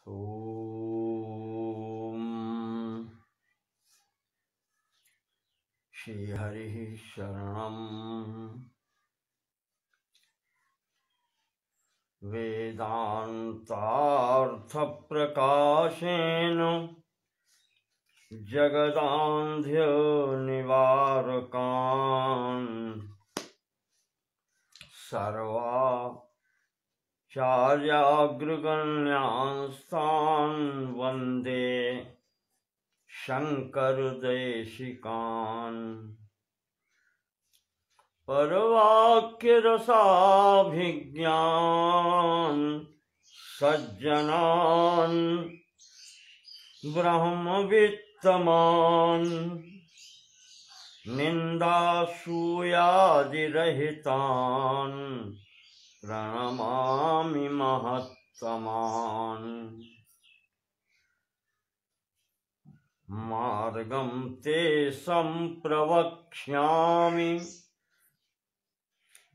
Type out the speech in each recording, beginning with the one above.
ओम श्री हरि शरणं वेदान्तार्थप्रकाशेन जगदान्ध्य निवारकान् सर्वाचार्याग्रगण्यान्स्तान् वन्दे शङ्करदेशिकान् परवाक्यरसाभिज्ञान् सज्जनान् ब्रह्मवित्तमान् निन्दासूयादिरहितान् प्रणमामि महत्तमान् मार्गं ते सम्प्रवक्ष्यामि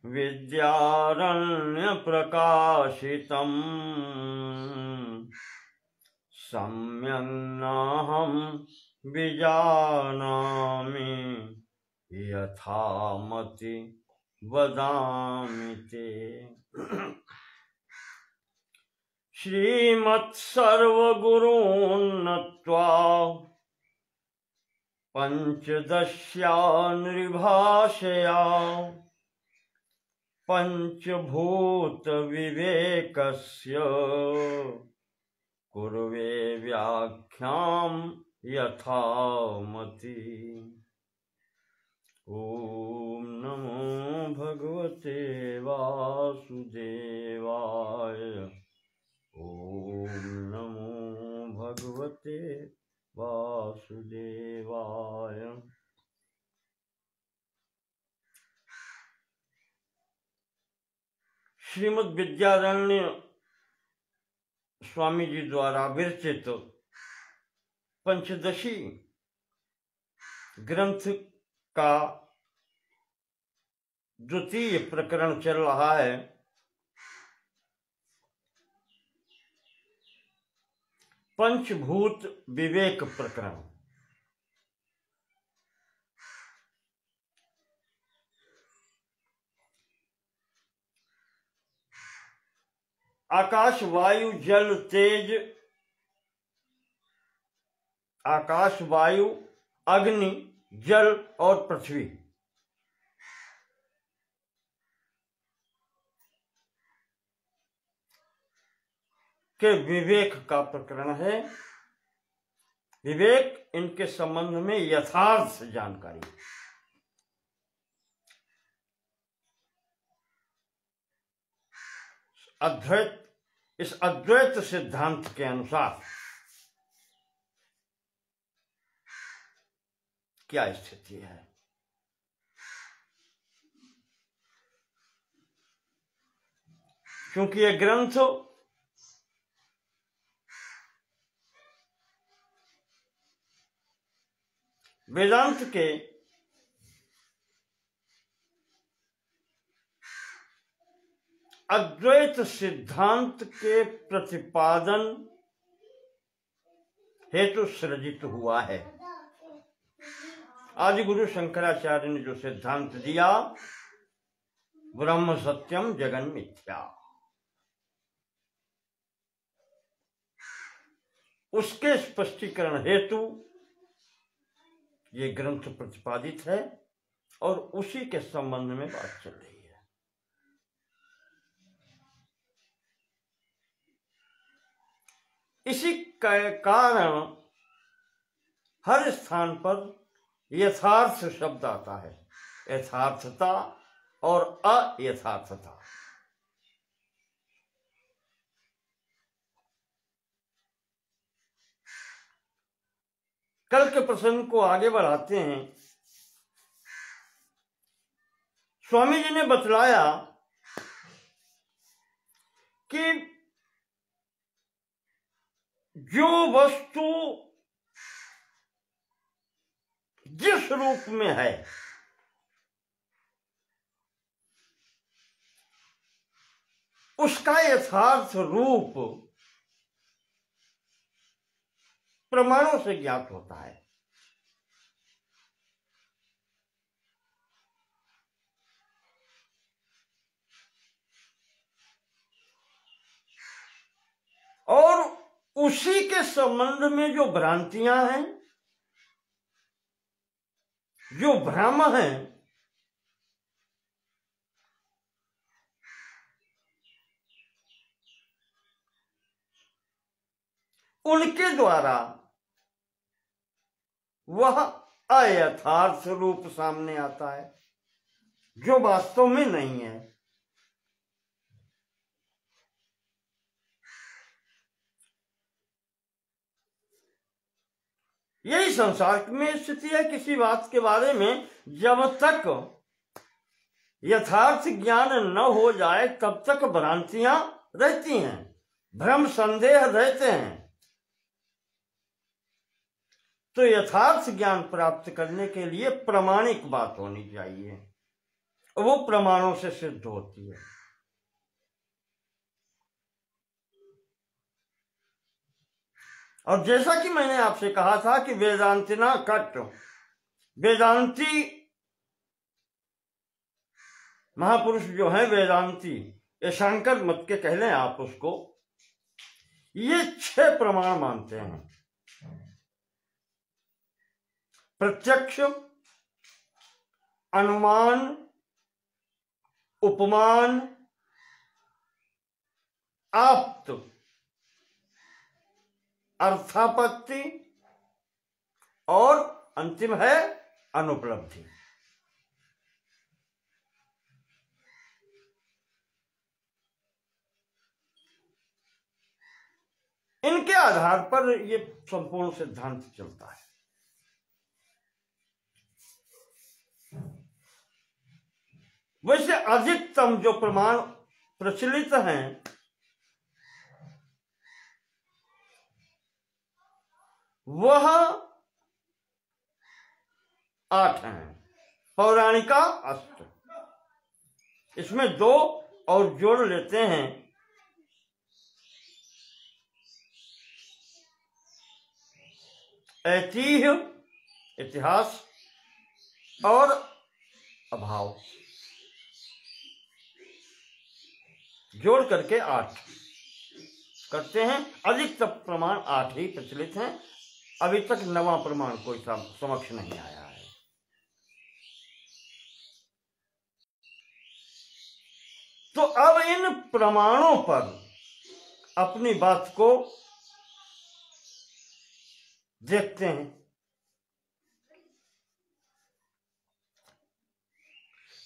विद्यारण्यप्रकाशितम् सम्यग्नाहं विजानामि यथामति वदामि ते। श्रीमत्सर्वगुरून् नत्वा पञ्चदश्या नृभाषया पञ्चभूतविवेकस्य कुर्वे व्याख्यां यथामति। ॐ नमो भगवते वासुदेवाय। ॐ नमो भगवते वासुदेवाय। श्रीमद् विद्यारण्य स्वामी जी द्वारा विरचित पंचदशी ग्रंथ का द्वितीय प्रकरण चल रहा है। पंचभूत विवेक प्रकरण। आकाश वायु जल तेज, आकाश वायु अग्नि जल और पृथ्वी के विवेक का प्रकरण है। विवेक, इनके संबंध में यथार्थ जानकारी। अद्वैत, इस अद्वैत सिद्धांत के अनुसार क्या स्थिति है। क्योंकि यह ग्रंथ वेदांत के अद्वैत सिद्धांत के प्रतिपादन हेतु सृजित हुआ है। आदि गुरु शंकराचार्य ने जो सिद्धांत दिया, ब्रह्म सत्यम जगन मिथ्या, उसके स्पष्टीकरण हेतु ये ग्रंथ प्रतिपादित है और उसी के संबंध में बात चल रही है। इसी कारण हर स्थान पर यथार्थ शब्द आता है। यथार्थता और अयथार्थता। कल के प्रसंग को आगे बढ़ाते हैं। स्वामी जी ने बतलाया कि जो वस्तु जिस रूप में है, उसका यथार्थ रूप प्रमाणों से ज्ञात होता है। और उसी के संबंध में जो भ्रांतियां हैं, जो भ्रम हैं, उनके द्वारा वह अयथार्थ रूप सामने आता है, जो वास्तव में नहीं है। यही संसार में स्थिति है। किसी बात के बारे में जब तक यथार्थ ज्ञान न हो जाए तब तक भ्रांतियां रहती हैं, भ्रम संदेह रहते हैं। तो यथार्थ ज्ञान प्राप्त करने के लिए प्रामाणिक बात होनी चाहिए, वो प्रमाणों से सिद्ध होती है। और जैसा कि मैंने आपसे कहा था कि वेदांतिना कट, वेदांती महापुरुष जो है, वेदांती, ये शंकर मत के कह लें आप उसको, ये 6 प्रमाण मानते हैं। प्रत्यक्ष, अनुमान, उपमान, आप्त, अर्थापत्ति और अंतिम है अनुपलब्धि। इनके आधार पर ये संपूर्ण सिद्धांत चलता है। वैसे अधिकतम जो प्रमाण प्रचलित हैं वह 8 हैं। पौराणिका अष्ट, इसमें 2 और जोड़ लेते हैं। ऐतिह्य, इतिहास और अभाव, जोड़ करके 8 करते हैं। अधिकतम प्रमाण 8 ही प्रचलित हैं। अभी तक 9वां प्रमाण कोई समक्ष नहीं आया है। तो अब इन प्रमाणों पर अपनी बात को देखते हैं।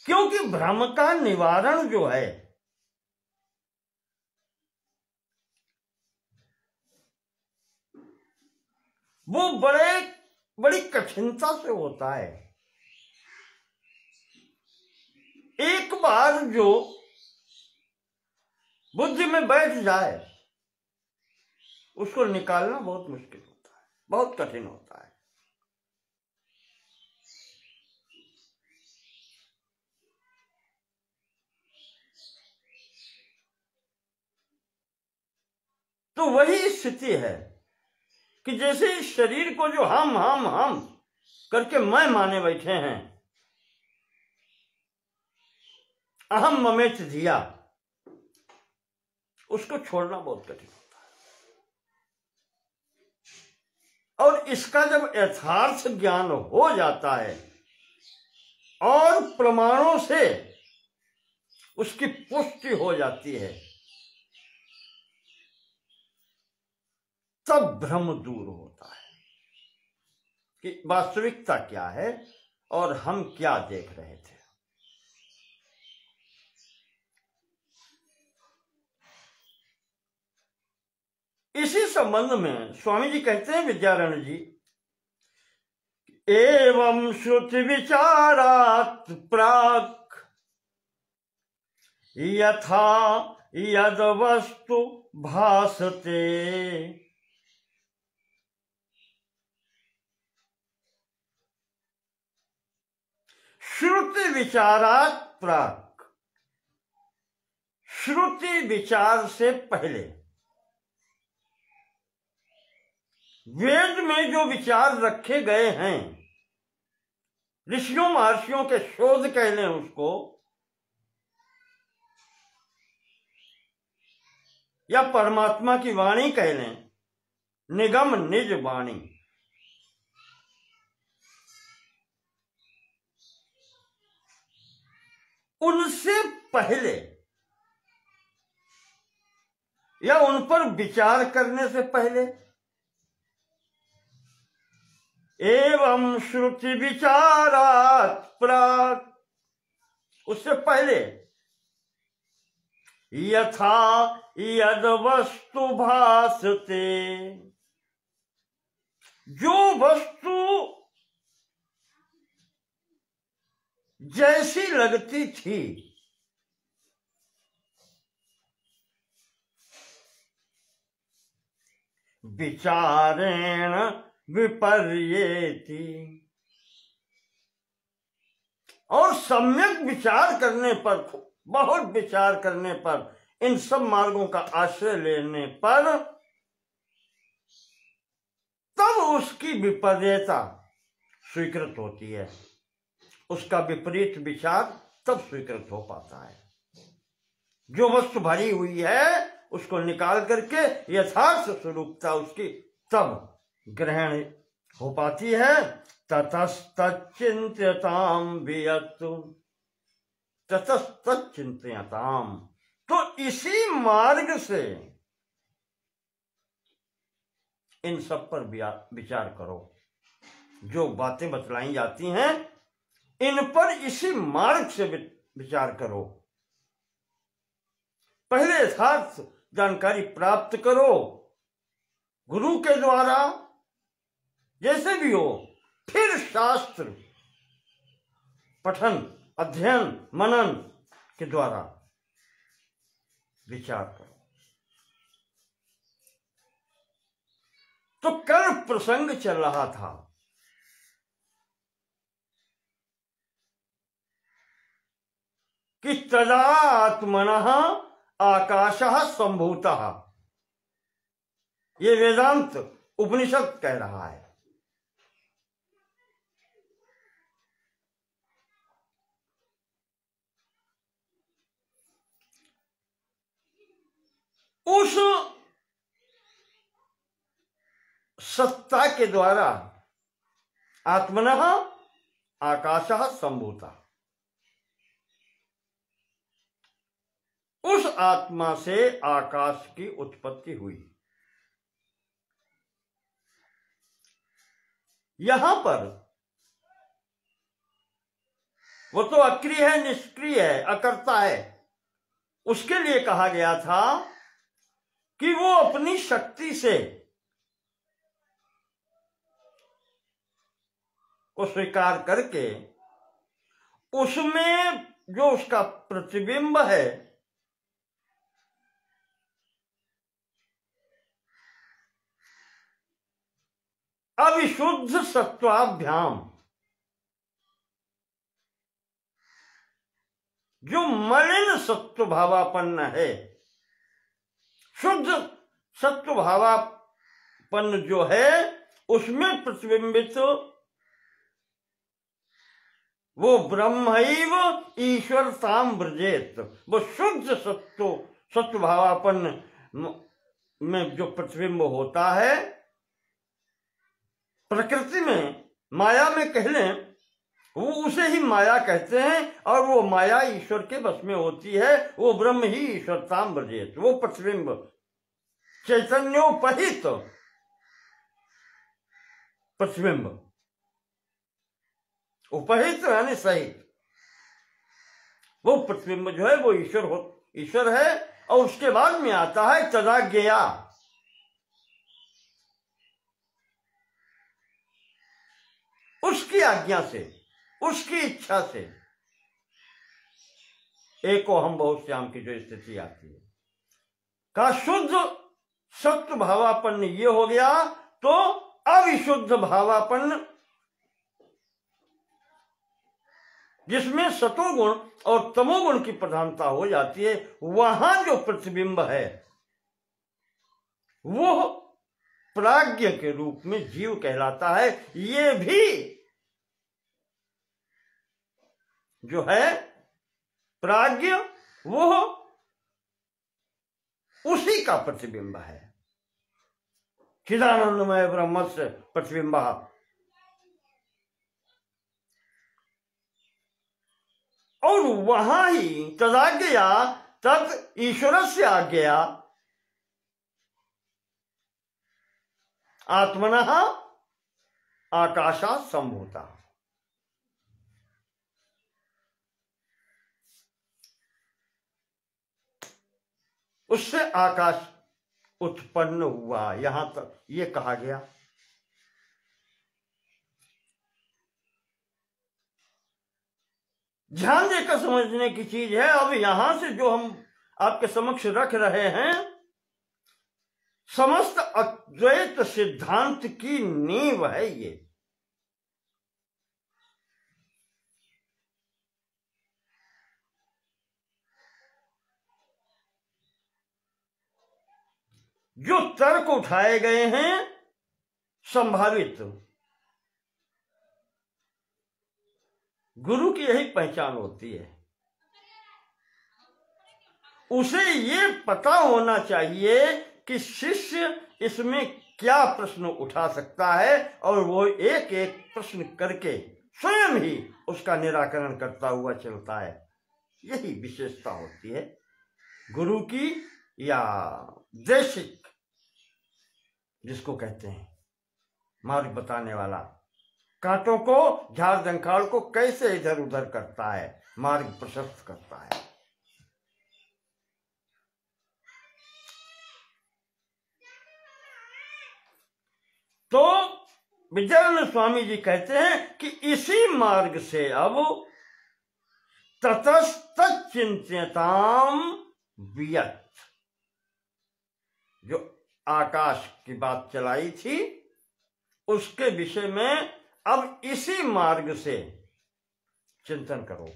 क्योंकि भ्रम का निवारण जो है वो बड़ी कठिनता से होता है। एक बार जो बुद्धि में बैठ जाए उसको निकालना बहुत मुश्किल होता है, बहुत कठिन होता है। तो वही स्थिति है कि जैसे इस शरीर को जो हम करके मैं माने बैठे हैं, अहम ममेच धिया, उसको छोड़ना बहुत कठिन होता है। और इसका जब यथार्थ ज्ञान हो जाता है और प्रमाणों से उसकी पुष्टि हो जाती है, तब भ्रम दूर होता है कि वास्तविकता क्या है और हम क्या देख रहे थे। इसी संबंध में स्वामी जी कहते हैं, विद्यारण्य जी, एवं श्रुति विचारात् प्राक् यथा यद वस्तु भासते श्रुति विचारात् प्राक्, श्रुति विचार से पहले वेद में जो विचार रखे गए हैं, ऋषियों महर्षियों के शोध कह लें उसको, या परमात्मा की वाणी कह लें, निगम निज वाणी, उनसे पहले या उन पर विचार करने से पहले एवं श्रुति विचारात प्राक, उससे पहले यथा यद वस्तु भासते, जो वस्तु जैसी लगती थी विचारेण विपर्येति, और सम्यक विचार करने पर, बहुत विचार करने पर, इन सब मार्गों का आश्रय लेने पर तब उसकी विपर्ययता स्वीकृत होती है, उसका विपरीत विचार तब स्वीकृत हो पाता है। जो वस्तु भरी हुई है उसको निकाल करके यथार्थ स्वरूपता उसकी तब ग्रहण हो पाती है। ततस्तच्चिंत्यताम वियत्तु, ततस्तच्चिंत्यताम, तो इसी मार्ग से इन सब पर विचार करो। जो बातें बतलाई जाती हैं इन पर इसी मार्ग से विचार करो। पहले यथार्थ जानकारी प्राप्त करो गुरु के द्वारा, जैसे भी हो, फिर शास्त्र पठन, अध्ययन, मनन के द्वारा विचार करो। तो कल प्रसंग चल रहा था कि तदात्मनः आकाशः संभूतः, ये वेदांत उपनिषद कह रहा है। उस सत्ता के द्वारा आत्मनः आकाशः संभूतः, उस आत्मा से आकाश की उत्पत्ति हुई। यहां पर वो तो अक्रिय है, निष्क्रिय है, अकर्ता है। उसके लिए कहा गया था कि वो अपनी शक्ति से को स्वीकार करके उसमें जो उसका प्रतिबिंब है अविशुद्ध सत्वाभ्याम, जो मलिन सत्व भावापन्न है, शुद्ध सत्व भावापन्न जो है उसमें प्रतिबिंबित वो ब्रह्मैव ईश्वरताम व्रजेत, वो शुद्ध सत्व भावापन्न में जो प्रतिबिंब होता है, प्रकृति में, माया में कह लें, वो उसे ही माया कहते हैं, और वो माया ईश्वर के बस में होती है। वो ब्रह्म ही ईश्वरताम व्रजेत, वो प्रतिबिंब चैतन्योपहित प्रतिबिंब, उपहित यानी सहित, वो प्रतिबिंब जो है वो ईश्वर है। और उसके बाद में आता है तदाज्ञया, उसकी आज्ञा से, उसकी इच्छा से एको हम बहुत श्याम की जो स्थिति आती है, का शुद्ध सत्व भावापन्न ये हो गया, तो अविशुद्ध भावापन्न जिसमें सतोगुण और तमोगुण की प्रधानता हो जाती है, वहां जो प्रतिबिंब है वो प्राज्ञ के रूप में जीव कहलाता है। ये भी जो है प्राज्ञ, वो उसी का प्रतिबिंब है। चिदानंदमय ब्रह्म से प्रतिबिंब। और वहां ही तदाज्ञया तत् ईश्वरस्य आज्ञया आत्मनः आकाशात् संभूता। उससे आकाश उत्पन्न हुआ, यहां तक ये कहा गया। ध्यान देकर समझने की चीज है। अब यहां से जो हम आपके समक्ष रख रहे हैं, समस्त अद्वैत सिद्धांत की नींव है ये। जो तर्क उठाए गए हैं संभावित, गुरु की यही पहचान होती है। उसे ये पता होना चाहिए कि शिष्य इसमें क्या प्रश्न उठा सकता है, और वो एक एक प्रश्न करके स्वयं ही उसका निराकरण करता हुआ चलता है। यही विशेषता होती है गुरु की, या देशिक जिसको कहते हैं मार्ग बताने वाला, कांटों को, झाड़ जंखाड़ को कैसे इधर उधर करता है, मार्ग प्रशस्त करता है। तो विद्यानंद स्वामी जी कहते हैं कि इसी मार्ग से अब ततस्त चिंत्यताम वियत, जो आकाश की बात चलाई थी उसके विषय में अब इसी मार्ग से चिंतन करो।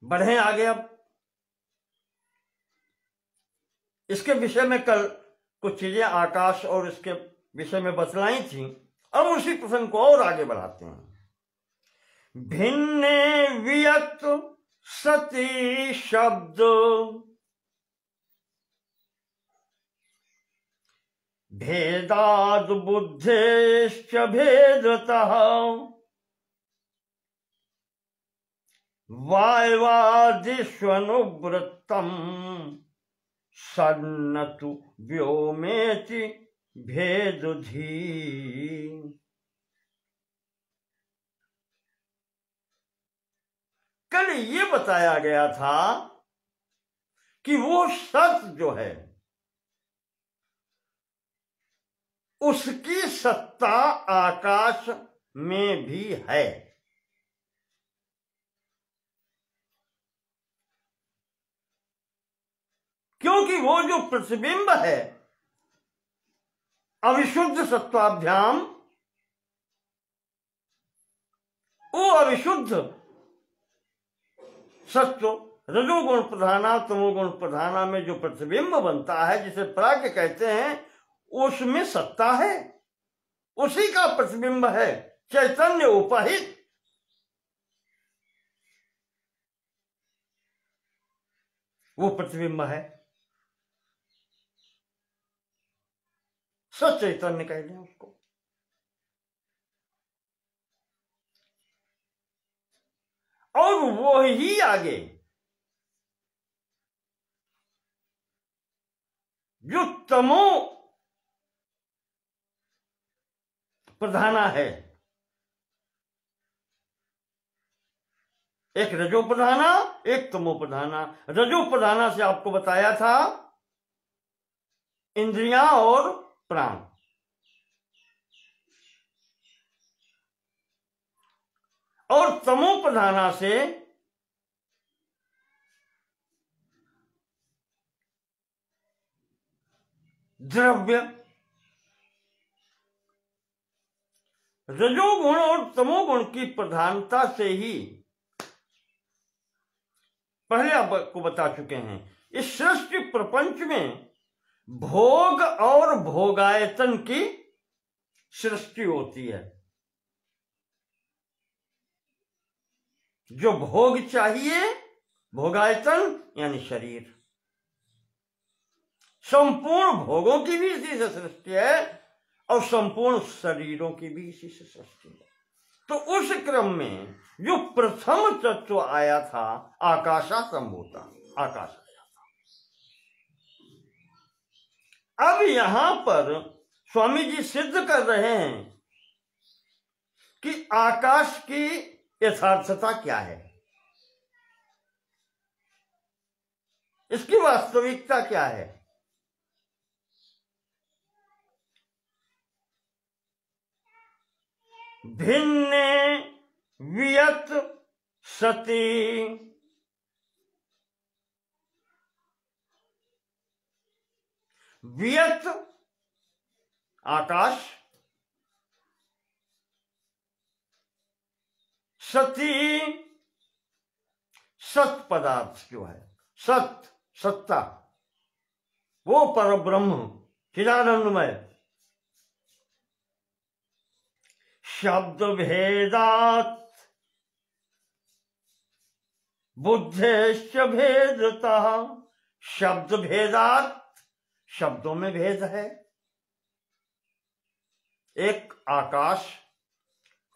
बढ़े आगे। अब इसके विषय में कल कुछ चीजें आकाश और इसके विषय में बतलाई थी। अब उसी प्रसंग को और आगे बढ़ाते हैं। भिन्ने वियत सती शब्द भेदाद बुद्धेश्च भेदतः वायवादिष्वनुवृत्तम सन्नतु व्योमेति भेदुधी। कल ये बताया गया था कि वो सत्य जो है उसकी सत्ता आकाश में भी है। क्योंकि वो जो प्रतिबिंब है अविशुद्ध सत्वाभ्याम, वो अविशुद्ध सत्व रजोगुण प्रधाना तमोगुण प्रधाना में जो प्रतिबिंब बनता है, जिसे प्राज्ञ कहते हैं, उसमें सत्ता है, उसी का प्रतिबिंब है चैतन्य उपहित। वो प्रतिबिंब है, सचैतन्य कह दें उसको। और वो ही आगे जो तमो प्रधाना है, एक रजो प्रधाना एक तमो प्रधाना। रजो प्रधाना से आपको बताया था इंद्रियां और प्राण, और तमो प्रधाना से द्रव्य, रजोगुण और तमोगुण की प्रधानता से ही पहले आपको बता चुके हैं, इस सृष्टि प्रपंच में भोग और भोगायतन की सृष्टि होती है। जो भोग चाहिए, भोगायतन यानी शरीर, संपूर्ण भोगों की भी इसी से सृष्टि है और संपूर्ण शरीरों की भी इसी से सृष्टि है। तो उस क्रम में जो प्रथम तत्व आया था आकाशा संभूता, आकाश आया था। अब यहां पर स्वामी जी सिद्ध कर रहे हैं कि आकाश की यथार्थता क्या है, इसकी वास्तविकता क्या है। भिन्ने वियत सती वियत आकाश, सती सत पदार्थ जो है, सत सत्ता, वो परब्रह्म चिदानंदमय, शब्द भेदात बुद्धेश्च भेदता, शब्द भेदात, शब्दों में भेद है। एक आकाश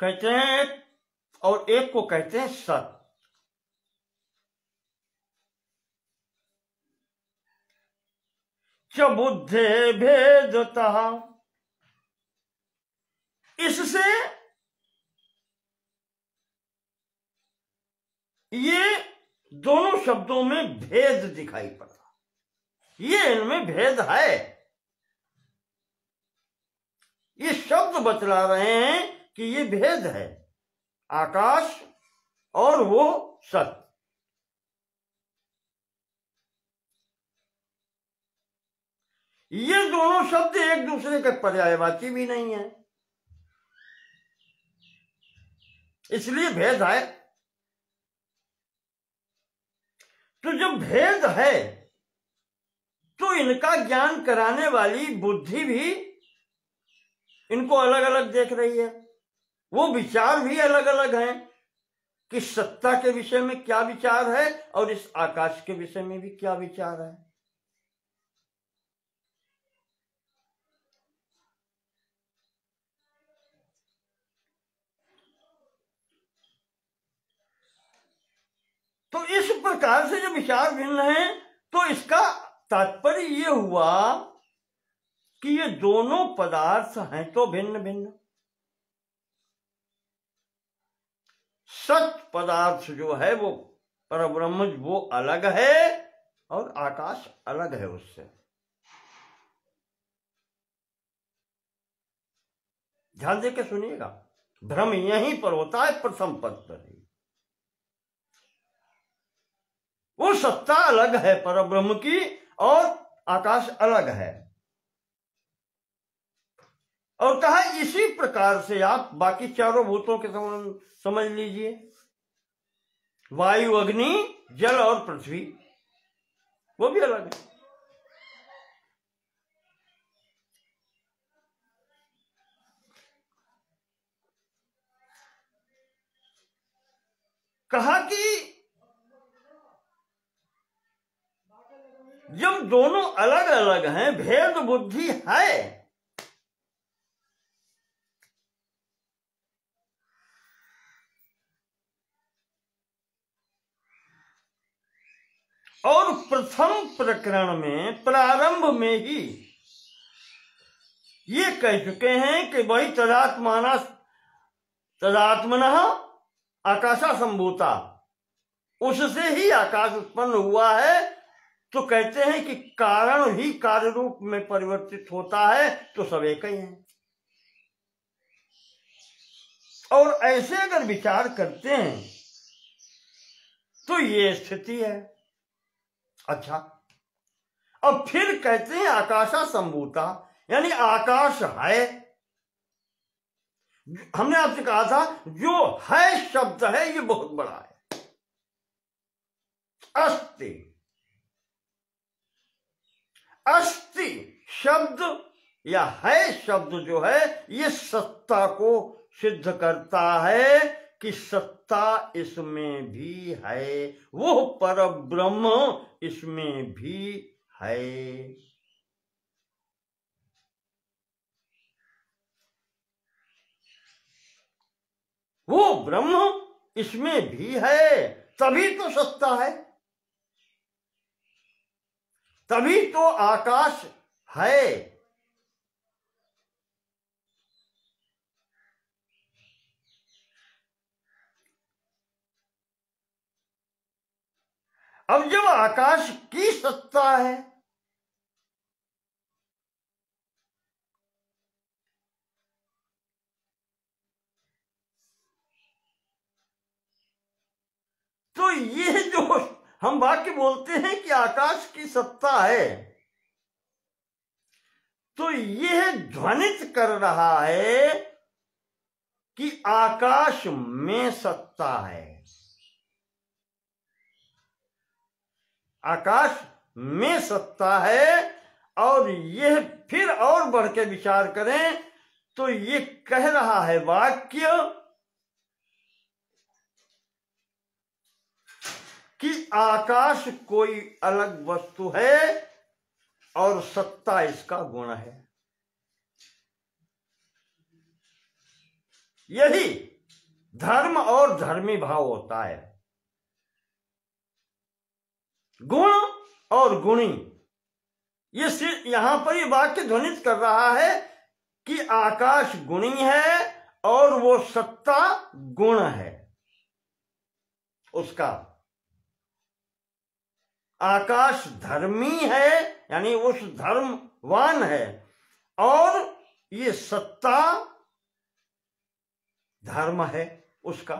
कहते हैं और एक को कहते हैं सत। च बुद्धे भेदता, इससे ये दोनों शब्दों में भेद दिखाई पड़ता, ये इनमें भेद है। ये शब्द बतला रहे हैं कि ये भेद है, आकाश और वो सत। ये दोनों शब्द एक दूसरे के पर्यायवाची भी नहीं है, इसलिए भेद है। तो जब भेद है तो इनका ज्ञान कराने वाली बुद्धि भी इनको अलग अलग देख रही है, वो विचार भी अलग अलग हैं कि सत्ता के विषय में क्या विचार है और इस आकाश के विषय में भी क्या विचार है। तो इस प्रकार से जो विचार भिन्न है, तो इसका तात्पर्य ये हुआ कि ये दोनों पदार्थ हैं तो भिन्न भिन्न। सत पदार्थ जो है वो परब्रह्म, वो अलग है और आकाश अलग है उससे। ध्यान देकर सुनिएगा, भ्रम यहीं पर होता है, प्रथम पद पर ही। वो सत्ता अलग है परब्रह्म की और आकाश अलग है। और कहा इसी प्रकार से आप बाकी चारों भूतों के समझ लीजिए, वायु, अग्नि, जल और पृथ्वी, वो भी अलग है। कहा कि जब दोनों अलग अलग हैं, भेद बुद्धि है, और प्रथम प्रकरण में प्रारंभ में ही ये कह चुके हैं कि वही तदात्मनः आकाशा संभूता, उससे ही आकाश उत्पन्न हुआ है। तो कहते हैं कि कारण ही कार्य रूप में परिवर्तित होता है, तो सब एक ही हैं। और ऐसे अगर विचार करते हैं तो ये स्थिति है। अच्छा, अब फिर कहते हैं आकाशा संभूता, यानी आकाश है, हमने आपसे कहा था जो है शब्द है ये बहुत बड़ा है। अस्ति, अस्ति शब्द या है शब्द जो है ये सत्ता को सिद्ध करता है कि सत्ता इसमें भी है, वो पर ब्रह्म इसमें भी है। वो ब्रह्म इसमें भी है, तभी तो सत्ता है, तभी तो आकाश है। अब जब आकाश की सत्ता है तो ये जो हम वाक्य बोलते हैं कि आकाश की सत्ता है, तो यह ध्वनित कर रहा है कि आकाश में सत्ता है। आकाश में सत्ता है। और यह फिर और बढ़ के विचार करें तो ये कह रहा है वाक्य कि आकाश कोई अलग वस्तु है और सत्ता इसका गुण है। यही धर्म और धर्मी भाव होता है। गुण और गुणी, ये सिर्फ यहां पर ये वाक्य ध्वनित कर रहा है कि आकाश गुणी है और वो सत्ता गुण है उसका। आकाश धर्मी है यानी उस धर्मवान है और ये सत्ता धर्म है उसका।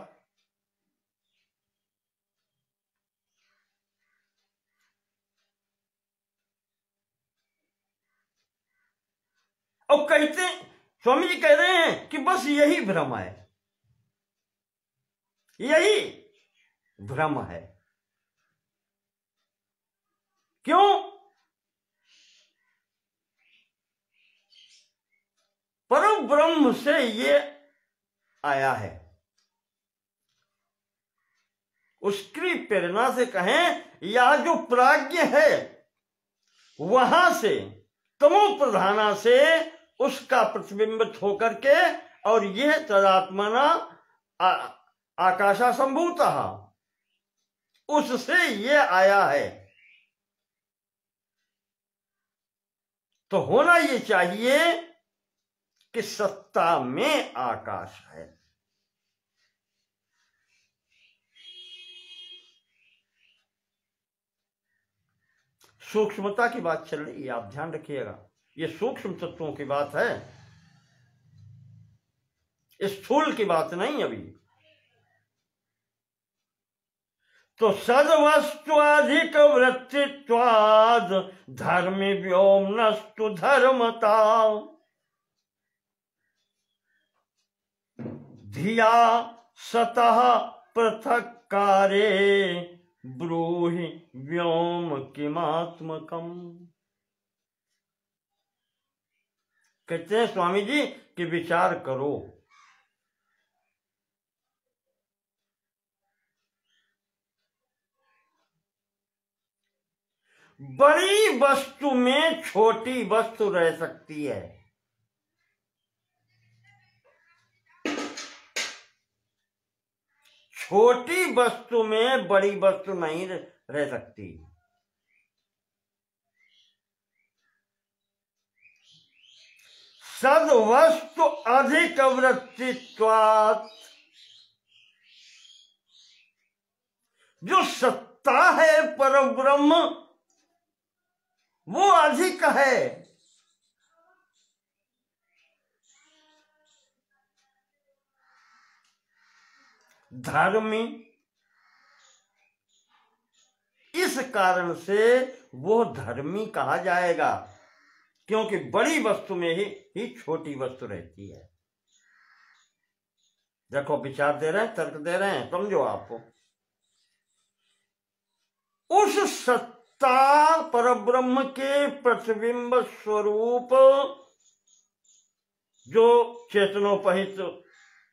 और कहते स्वामी जी कह रहे हैं कि बस यही भ्रम है, यही भ्रम है। क्यों? परम ब्रह्म से ये आया है, उसकी प्रेरणा से कहें या जो प्राज्ञ है वहां से, तमो प्रधाना से उसका प्रतिबिंबित होकर के और यह तदात्मना आकाशा संभूतः उससे ये आया है। तो होना ये चाहिए कि सत्ता में आकाश है। सूक्ष्मता की बात चल रही है, आप ध्यान रखिएगा, ये सूक्ष्म तत्वों की बात है, स्थूल की बात नहीं अभी। तो सद्वस्त्वाधिक वृत्तित्वाद धर्मी व्योमनस्तु धर्मता धिया सतः पृथक कारे ब्रूहि व्योम किमात्मकम। कहते हैं स्वामी जी कि विचार करो, बड़ी वस्तु में छोटी वस्तु रह सकती है, छोटी वस्तु में बड़ी वस्तु नहीं रह सकती। सद्वस्तु अधिक वृत्तित्वात्, जो सत्ता है परम ब्रह्म वो अधिक है। धर्मी, इस कारण से वो धर्मी कहा जाएगा क्योंकि बड़ी वस्तु में ही छोटी वस्तु रहती है। देखो विचार दे रहे हैं, तर्क दे रहे हैं, समझो आपको। उस सत्ता परब्रह्म के प्रतिबिंब स्वरूप जो चेतनोपहित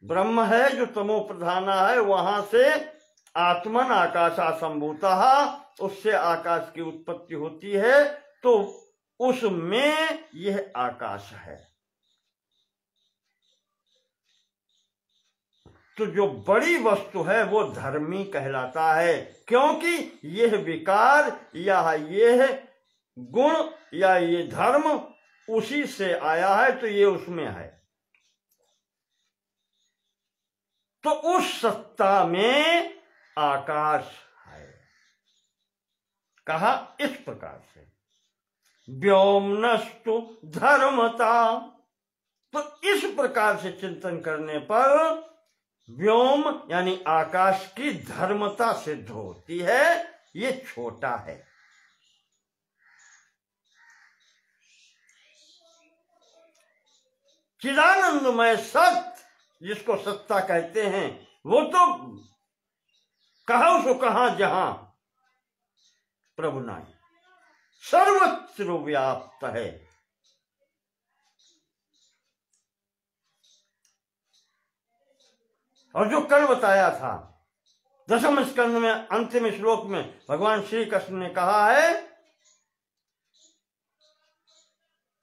ब्रह्म है, जो तमो प्रधान है, वहां से आत्मन आकाशा संभूतः, उससे आकाश की उत्पत्ति होती है। तो उसमें यह आकाश है। तो जो बड़ी वस्तु है वो धर्मी कहलाता है, क्योंकि यह विकार या यह गुण या ये धर्म उसी से आया है, तो ये उसमें है। तो उस सत्ता में आकाश है। कहा इस प्रकार से, व्योमनस्तु धर्मता। तो इस प्रकार से चिंतन करने पर व्योम यानी आकाश की धर्मता सिद्ध होती है। ये छोटा है। चिदानंदमय सत्य जिसको सत्ता कहते हैं, वो तो कहा उसको कहां जहां प्रभु नाई सर्वत्र व्याप्त है। और जो कल बताया था 10वें स्कंद में अंतिम श्लोक में भगवान श्री कृष्ण ने कहा है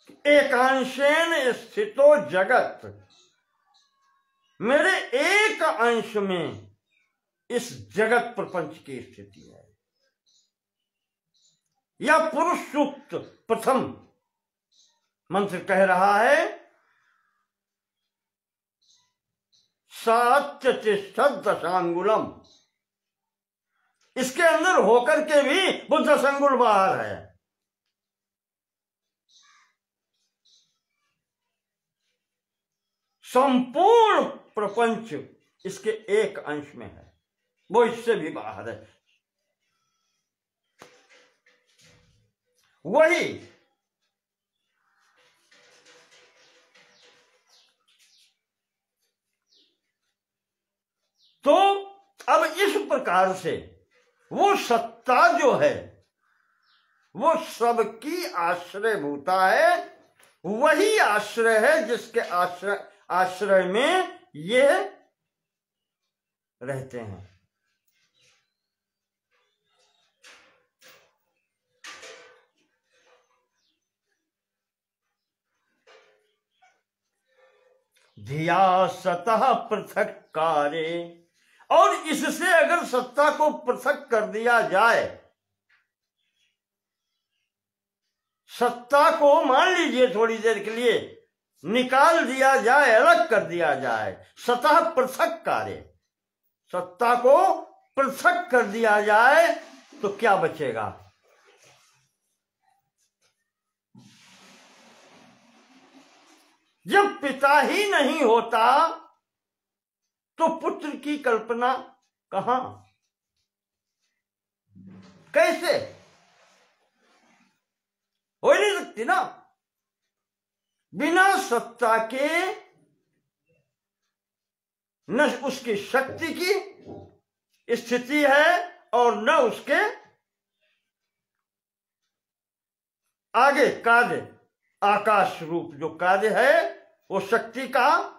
कि एकांशेन स्थितो जगत, मेरे एक अंश में इस जगत प्रपंच की स्थिति है। या पुरुष सूक्त प्रथम मंत्र कह रहा है, सात्यतिष्ठत् दशांगुलम। इसके अंदर होकर के भी वो 10 अंगुल बाहर है। संपूर्ण प्रपंच इसके एक अंश में है, वो इससे भी बाहर है। वही तो अब इस प्रकार से वो सत्ता जो है वो सबकी आश्रयभूता है। वही आश्रय है जिसके आश्रय में ये रहते हैं। धिया सतः पृथक कार्य। और इससे अगर सत्ता को पृथक कर दिया जाए, सत्ता को मान लीजिए थोड़ी देर के लिए निकाल दिया जाए, अलग कर दिया जाए, सतः पृथक कार्य, सत्ता को पृथक कर दिया जाए, तो क्या बचेगा? जब पिता ही नहीं होता तो पुत्र की कल्पना कहां, कैसे हो ही नहीं सकती ना। बिना सत्ता के न उसकी शक्ति की स्थिति है और न उसके आगे कार्य, आकाश रूप जो कार्य है वो शक्ति का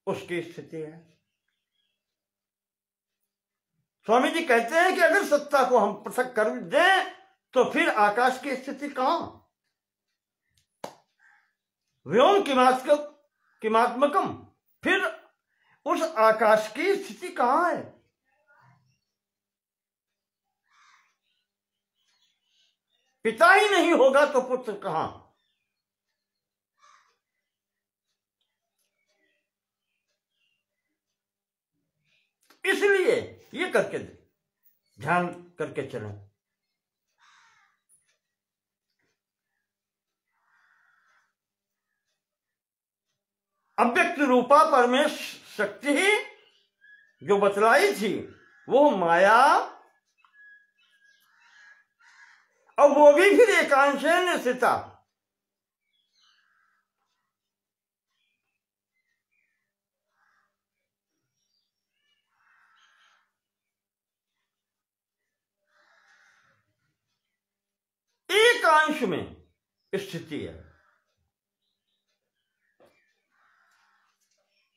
उसकी स्थिति है। स्वामी जी कहते हैं कि अगर सत्ता को हम पृथक कर दें तो फिर आकाश की स्थिति कहां? व्योम किमात्मकम, फिर उस आकाश की स्थिति कहां है? पिता ही नहीं होगा तो पुत्र कहां? इसलिए ये करके ध्यान करके चलें। अव्यक्त रूपा परमेश शक्ति ही जो बतलाई थी वो माया, और वो भी फिर एकांशेन स्थिता। अंश में स्थिति है।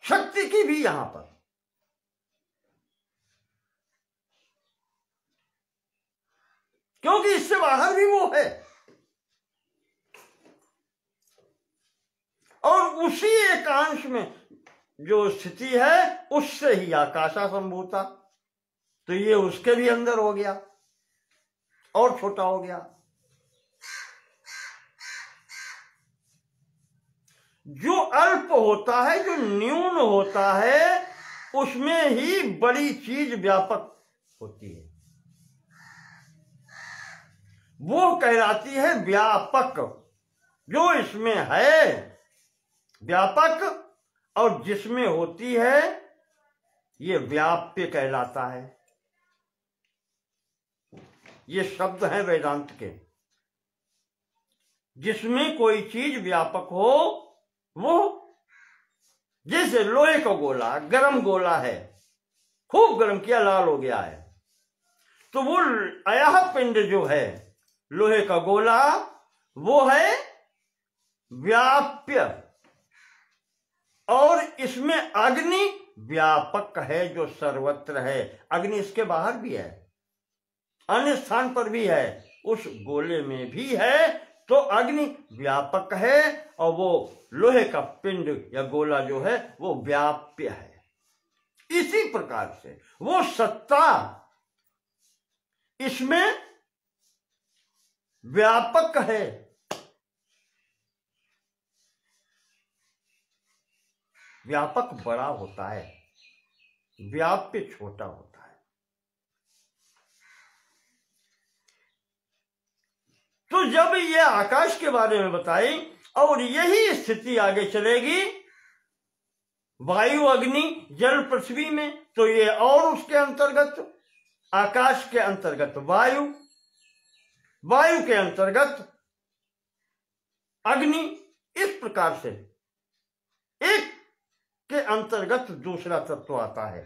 शक्ति की भी यहां पर, क्योंकि इससे बाहर भी वो है, और उसी एकांश में जो स्थिति है उससे ही आकाशा संभूता, तो ये उसके भी अंदर हो गया और छोटा हो गया। जो अल्प होता है, जो न्यून होता है, उसमें ही बड़ी चीज व्यापक होती है, वो कहलाती है व्यापक। जो इसमें है व्यापक और जिसमें होती है ये व्याप्य कहलाता है। ये शब्द हैं वेदांत के। जिसमें कोई चीज व्यापक हो, वो जैसे लोहे का गोला, गरम गोला है, खूब गरम किया, लाल हो गया है, तो वो अयह पिंड जो है लोहे का गोला, वो है व्याप्य, और इसमें अग्नि व्यापक है जो सर्वत्र है। अग्नि इसके बाहर भी है, अन्य स्थान पर भी है, उस गोले में भी है, तो अग्नि व्यापक है, और वो लोहे का पिंड या गोला जो है वो व्याप्य है। इसी प्रकार से वो सत्ता इसमें व्यापक है, व्यापक बड़ा होता है, व्याप्य छोटा होता है। तो जब ये आकाश के बारे में बताई और यही स्थिति आगे चलेगी वायु, अग्नि, जल, पृथ्वी में, तो ये और उसके अंतर्गत आकाश के अंतर्गत वायु, वायु के अंतर्गत अग्नि, इस प्रकार से एक के अंतर्गत दूसरा तत्व आता है।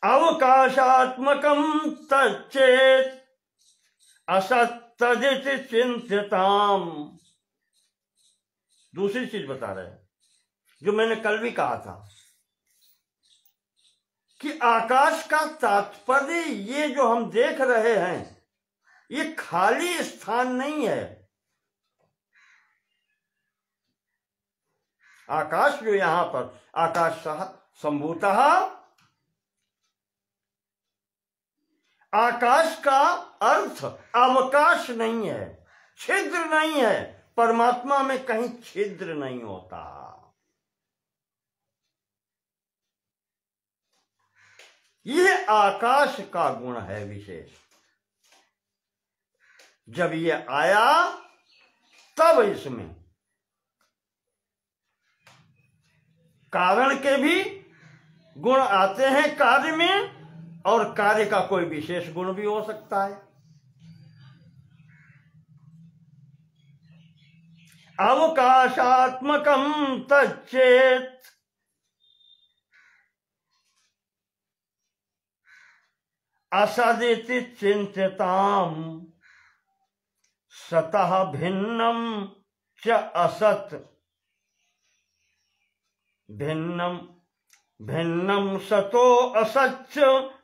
अवकाशात्मकम तच्चेत असत्तदिति चिंत्यताम। दूसरी चीज बता रहे हैं जो मैंने कल भी कहा था कि आकाश का तात्पर्य ये जो हम देख रहे हैं ये खाली स्थान नहीं है। आकाश जो यहां पर आकाश संभूतः, आकाश का अर्थ अवकाश नहीं है, छिद्र नहीं है। परमात्मा में कहीं छिद्र नहीं होता। यह आकाश का गुण है विशेष। जब ये आया तब इसमें कारण के भी गुण आते हैं कार्य में, और कार्य का कोई विशेष गुण भी हो सकता है। अवकाशात्मकम तच्चेत असदिति चिंत्यताम सतः भिन्नम च असत भिन्नम भिन्नम सतो असच्च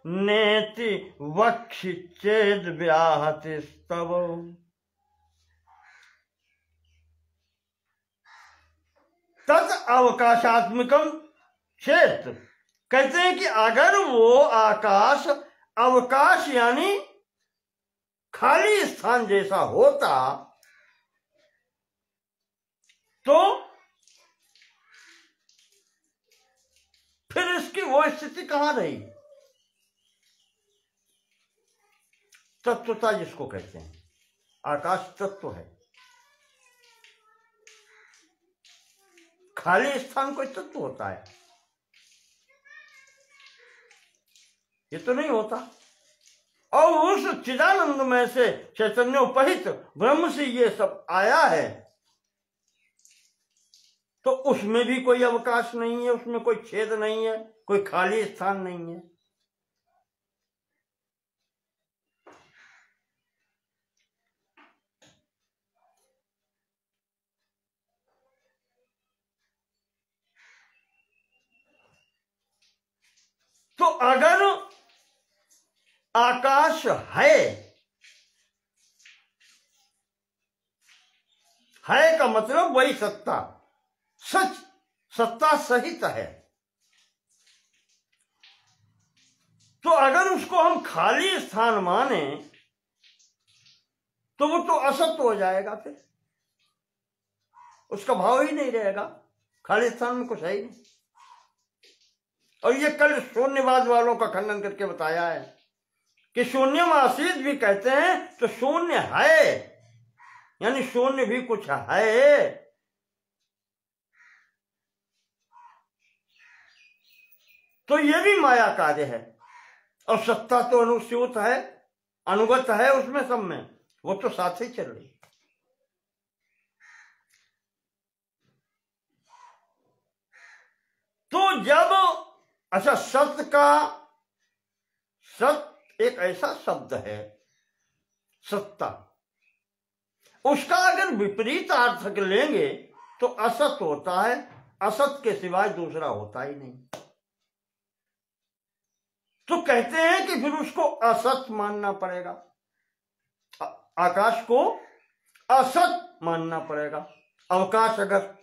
नेति वक्षि चेद व्याहति स्तव। तद अवकाशात्मकम चेत, कहते हैं कि अगर वो आकाश अवकाश यानी खाली स्थान जैसा होता तो फिर इसकी वो स्थिति कहां रही। तत्वता जिसको कहते हैं, आकाश तत्व है। खाली स्थान कोई तत्व होता है? ये तो नहीं होता। और उस चिदानंद में से चैतन्योपहित ब्रह्म से ये सब आया है, तो उसमें भी कोई अवकाश नहीं है, उसमें कोई छेद नहीं है, कोई खाली स्थान नहीं है। अगर आकाश है का मतलब वही सत्ता, सच, सत्ता सहित है, तो अगर उसको हम खाली स्थान माने तो वो तो असत्य हो जाएगा, फिर उसका भाव ही नहीं रहेगा, खाली स्थान में कुछ है ही नहीं। और ये कल शून्यवाद वालों का खंडन करके बताया है कि शून्यम आसीत भी कहते हैं तो शून्य है, यानी शून्य भी कुछ है। तो ये भी माया कार्य है, और सत्ता तो अनुस्यूत है, अनुगत है उसमें, सब में, वो तो साथ ही चल रही। तो जब अच्छा सत्य का, सत्य एक ऐसा शब्द है, सत्ता, उसका अगर विपरीत अर्थ लेंगे तो असत होता है, असत के सिवाय दूसरा होता ही नहीं। तो कहते हैं कि फिर उसको असत मानना पड़ेगा, आकाश को असत मानना पड़ेगा। अवकाश अगर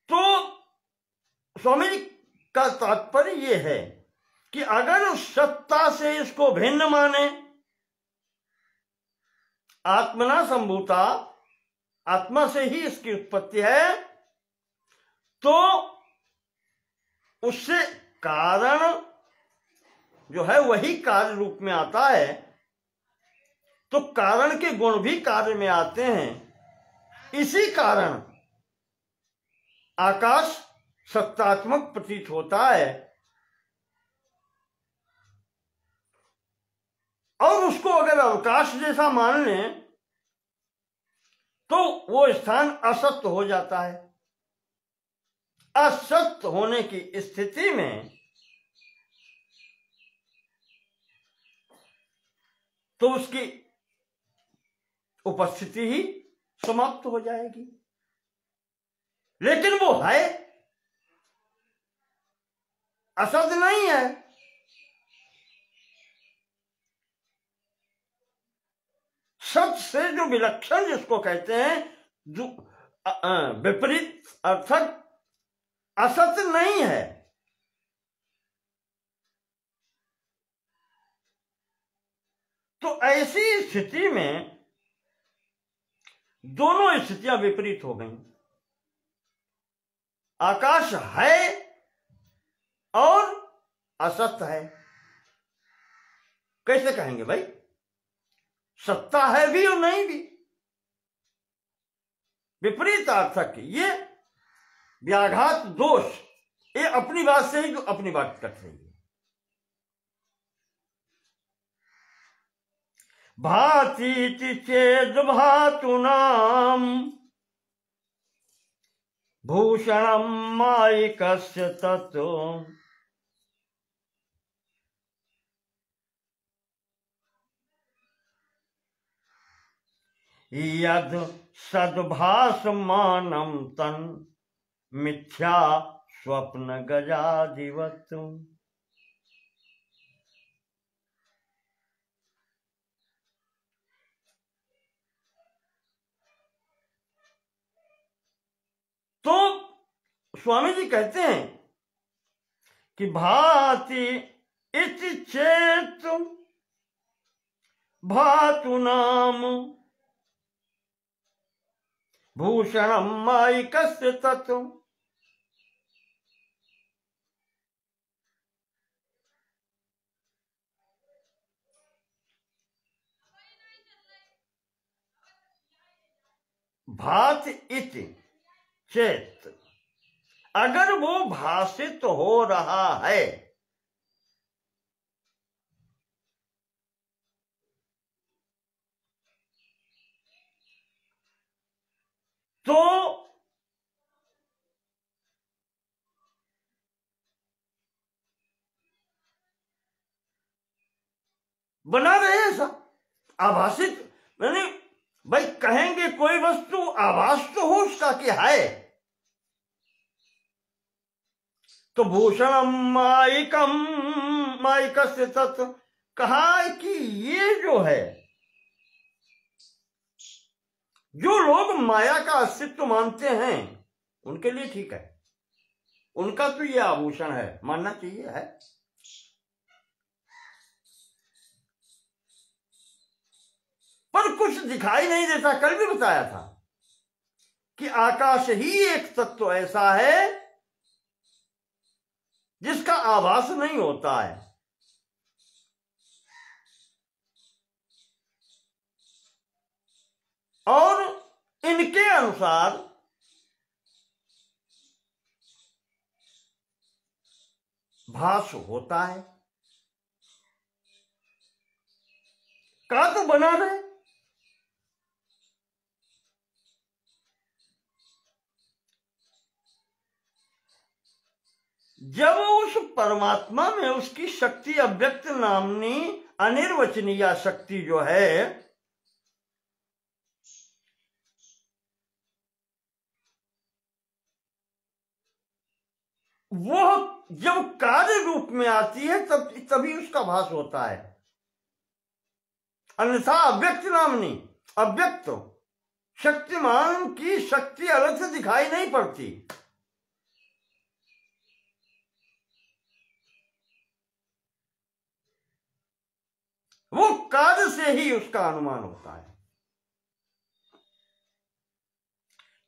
तो स्वामी जी का तात्पर्य यह है कि अगर सत्ता से इसको भिन्न माने, आत्मना संभूता, आत्मा से ही इसकी उत्पत्ति है, तो उससे कारण जो है वही कार्य रूप में आता है, तो कारण के गुण भी कार्य में आते हैं। इसी कारण आकाश सत्तात्मक प्रतीत होता है, और उसको अगर अवकाश जैसा मान लें तो वो स्थान असत्य हो जाता है। असत्य होने की स्थिति में तो उसकी उपस्थिति ही समाप्त हो जाएगी। लेकिन वो है, असत्य नहीं है। सत्य से जो विलक्षण जिसको कहते हैं, जो विपरीत अर्थक असत्य नहीं है। तो ऐसी स्थिति में दोनों स्थितियां विपरीत हो गई। आकाश है और असत्य है। कैसे कहेंगे भाई? सत्ता है भी और नहीं भी, विपरीत अर्थक। ये व्याघात दोष, ये अपनी बात से ही जो अपनी बात कर रही है। भाति चेद भातुनाम भूषणम मायिकस्य तत्व यद सद्भासमानं तन मिथ्या स्वप्न गजादिवत्। तो स्वामी जी कहते हैं कि भाति इति चेत भातुनाम भूषणम मायिकस्य तत्व। भात इति चेत, अगर वो भाषित हो रहा है तो बना रहे ऐसा आभासित, मैंने भाई कहेंगे कोई वस्तु आभास तो हो उसका कि है, तो भूषणम माइकम माइकस्य तत्, कहा कि ये जो है, जो लोग माया का अस्तित्व मानते हैं उनके लिए ठीक है, उनका तो ये आभूषण है, मानना चाहिए है। पर कुछ दिखाई नहीं देता। कल भी बताया था कि आकाश ही एक तत्व ऐसा है जिसका आभास नहीं होता है, और इनके अनुसार भास होता है। कहा तो बना रहे, जब उस परमात्मा में उसकी शक्ति अव्यक्त नामनी अनिर्वचनीय शक्ति जो है वो जब कार्य रूप में आती है तभी उसका भास होता है, अन्यथा अव्यक्त नामनी, अव्यक्त शक्तिमान की शक्ति अलग से दिखाई नहीं पड़ती। वो कार्य से ही उसका अनुमान होता है।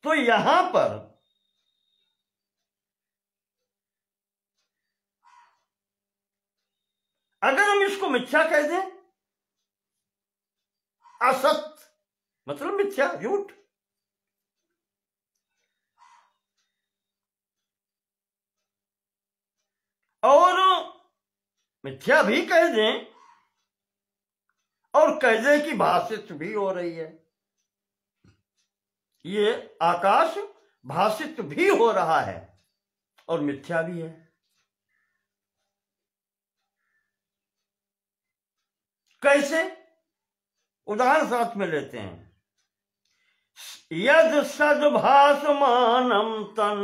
तो यहां पर अगर हम इसको मिथ्या कह दें, असत मतलब मिथ्या, झूठ, और मिथ्या भी कह दें और कह दें कि भाषित भी हो रही है, ये आकाश भाषित भी हो रहा है और मिथ्या भी है। कैसे? उदाहरण साथ में लेते हैं। यद सद्भासमानम तन,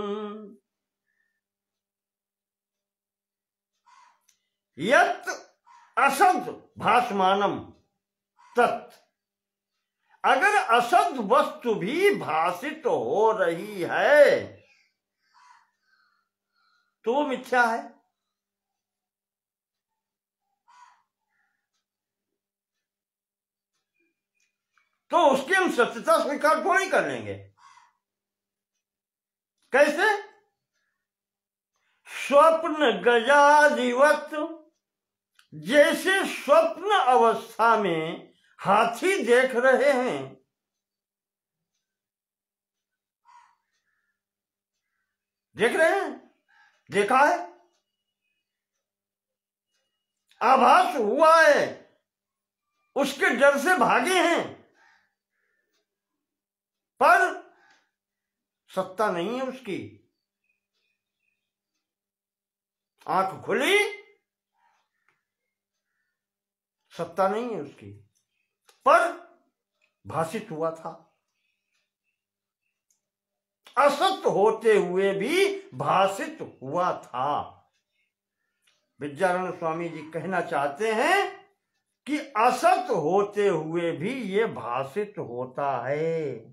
यत असद भासमानम तत्, अगर असद वस्तु भी भाषित हो रही है तो वो मिथ्या है। तो उसकी हम सत्यता स्वीकार थोड़ी कर लेंगे। कैसे? स्वप्न गजादिवत, जैसे स्वप्न अवस्था में हाथी देख रहे हैं, देख रहे हैं, देखा है, आभास हुआ है, उसके डर से भागे हैं, पर सत्ता नहीं है उसकी। आंख खुली, सत्ता नहीं है उसकी, पर भाषित हुआ था। असत होते हुए भी भाषित हुआ था। विद्यारण्य स्वामी जी कहना चाहते हैं कि असत होते हुए भी ये भाषित होता है।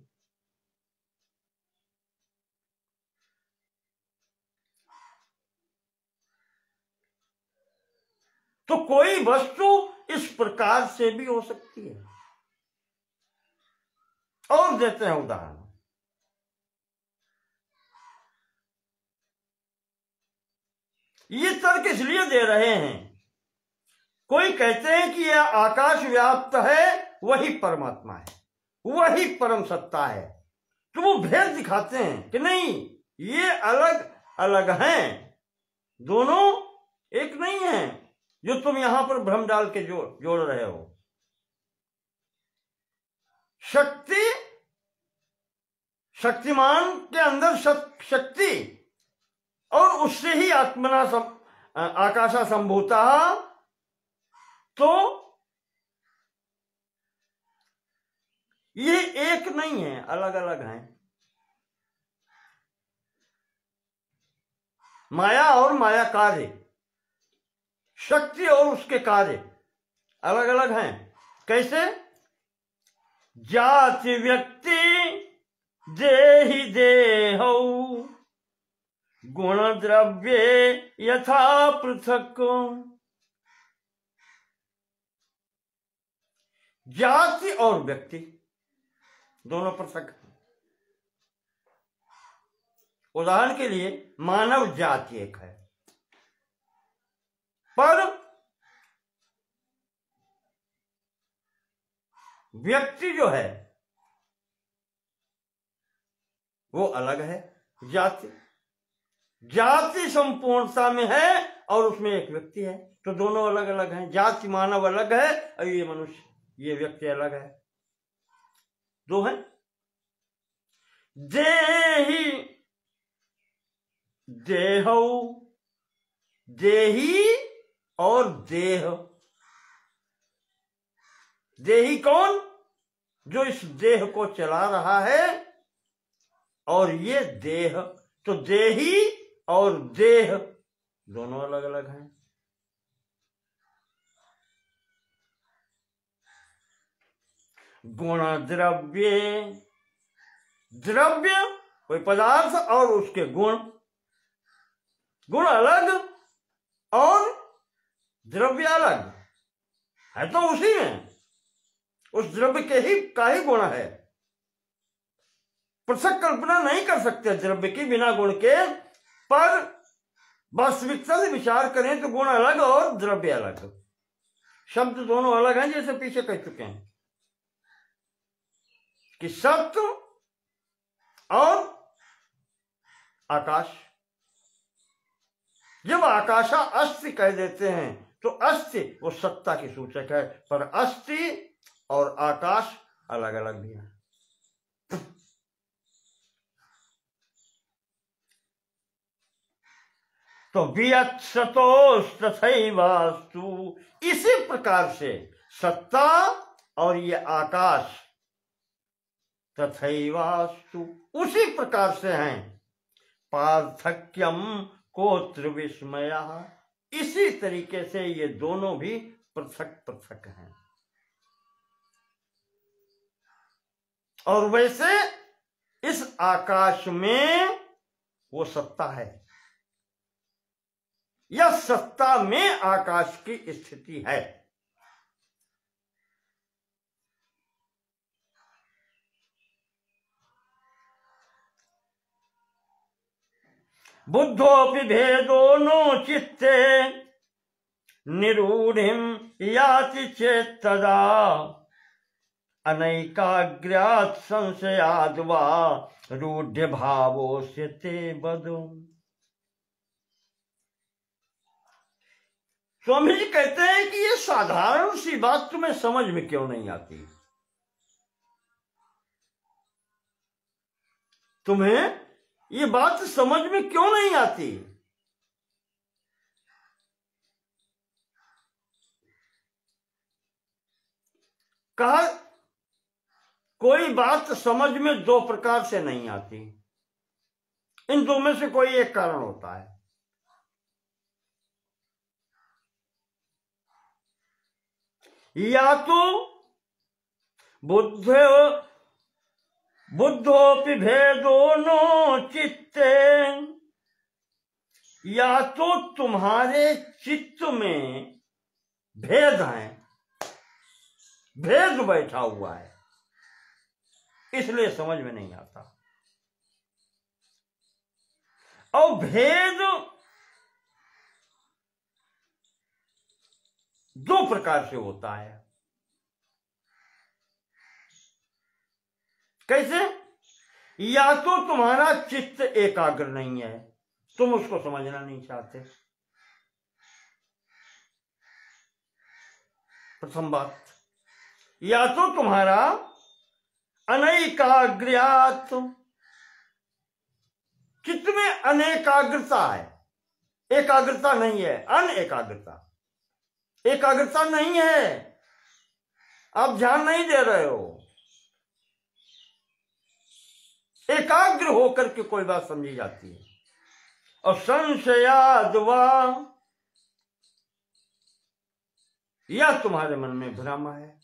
तो कोई वस्तु इस प्रकार से भी हो सकती है। और देते हैं उदाहरण। ये तर्क इसलिए दे रहे हैं, कोई कहते हैं कि यह आकाश व्याप्त है, वही परमात्मा है, वही परम सत्ता है, तो वो भेद दिखाते हैं कि नहीं, ये अलग अलग हैं, दोनों एक नहीं है, जो तुम यहां पर भ्रम डाल के जोड़ रहे हो। शक्ति, शक्तिमान के अंदर शक्ति, और उससे ही आत्मना आकाशा संभूता, तो ये एक नहीं है, अलग अलग हैं। माया और माया कार्य, शक्ति और उसके कार्य अलग अलग हैं। कैसे? जाति व्यक्ति देहि देहौ गुण द्रव्य यथा पृथक। जाति और व्यक्ति दोनों पृथक हैं। उदाहरण के लिए मानव जाति एक है, पर व्यक्ति जो है वो अलग है। जाति संपूर्णता में है और उसमें एक व्यक्ति है, तो दोनों अलग अलग हैं। जाति मानव अलग है और ये मनुष्य, ये व्यक्ति अलग है, दो हैं। देहि देहौ, देही और देह। देही कौन? जो इस देह को चला रहा है, और ये देह। तो देही और देह दोनों अलग अलग हैं। गुण द्रव्य, द्रव्य कोई पदार्थ और उसके गुण, गुण अलग और द्रव्य अलग है, तो उसी में उस द्रव्य के ही का ही गुण है। पृथक कल्पना नहीं कर सकते द्रव्य की बिना गुण के, पर वास्तविकता से विचार करें तो गुण अलग और द्रव्य अलग, शब्द दोनों अलग हैं। जैसे पीछे कह चुके हैं कि सत्य और आकाश। जब आकाशा अस्ति कह देते हैं तो अस्ति वो सत्ता की सूचक है, पर अस्ति और आकाश अलग अलग भी है। तो वियत्सतोस्तथैवास्तु, इसी प्रकार से सत्ता और ये आकाश तथैवास्तु उसी प्रकार से हैं। पार्थक्यम कोत्र विस्मयः, इसी तरीके से ये दोनों भी पृथक पृथक हैं। और वैसे इस आकाश में वो सत्ता है, या सत्ता में आकाश की स्थिति है। बुद्धोपि भेदो नो चित्ते निरूढ़िम याति चेत तदा अनैकाग्र्यात् संशयाद् वा रूढ़ भावोस्य ते बदो। स्वामी जी कहते हैं कि ये साधारण सी बात तुम्हें समझ में क्यों नहीं आती? तुम्हें ये बात समझ में क्यों नहीं आती? कहा कोई बात समझ में दो प्रकार से नहीं आती, इन दो में से कोई एक कारण होता है। या तो बुद्धोपि भेदो नो चित्ते, या तो तुम्हारे चित्त में भेद है, भेद बैठा हुआ है, इसलिए समझ में नहीं आता। और भेद दो प्रकार से होता है। कैसे? या तो तुम्हारा चित्त एकाग्र नहीं है, तुम उसको समझना नहीं चाहते, प्रथम बात। या तो तुम्हारा अनैकाग्र्यात्, चित्त में अनेकाग्रता है, एकाग्रता नहीं है, अनएकाग्रता। एकाग्रता नहीं है, आप ध्यान नहीं दे रहे हो। एकाग्र होकर के कोई बात समझी जाती है। और संशयाद वा, या तुम्हारे मन में भ्रम है,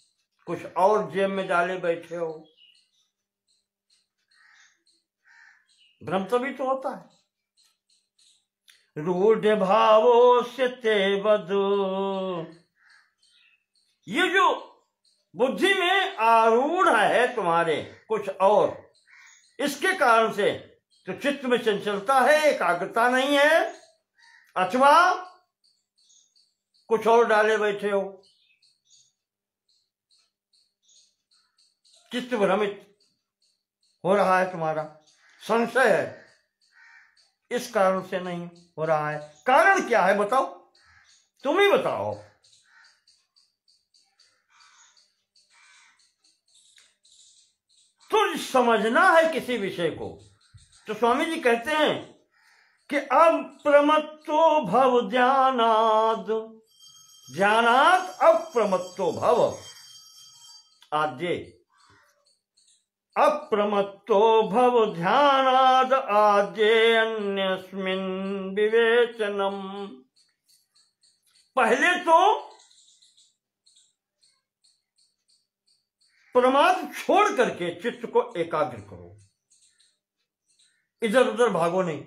कुछ और जेब में डाले बैठे हो। भ्रम तभी तो होता है। रूढ़ भावो से ते बदो, ये जो बुद्धि में आरूढ़ है तुम्हारे कुछ और, इसके कारण से तो चित्त में चंचलता है, एकाग्रता नहीं है, अथवा कुछ और डाले बैठे हो, चित्त भ्रमित हो रहा है, तुम्हारा संशय है, इस कारण से नहीं हो रहा है। कारण क्या है बताओ, तुम ही बताओ। तो समझना है किसी विषय को, तो स्वामी जी कहते हैं कि अप्रमत्तो भव ध्यानाद, ध्यानात अप्रमत्तो भव, आद्य अप्रमत्तो भव ध्यानाद आद्य अन्यस्मिन् विवेचनम। पहले तो प्रमाद छोड़ करके चित्त को एकाग्र करो, इधर उधर भागो नहीं।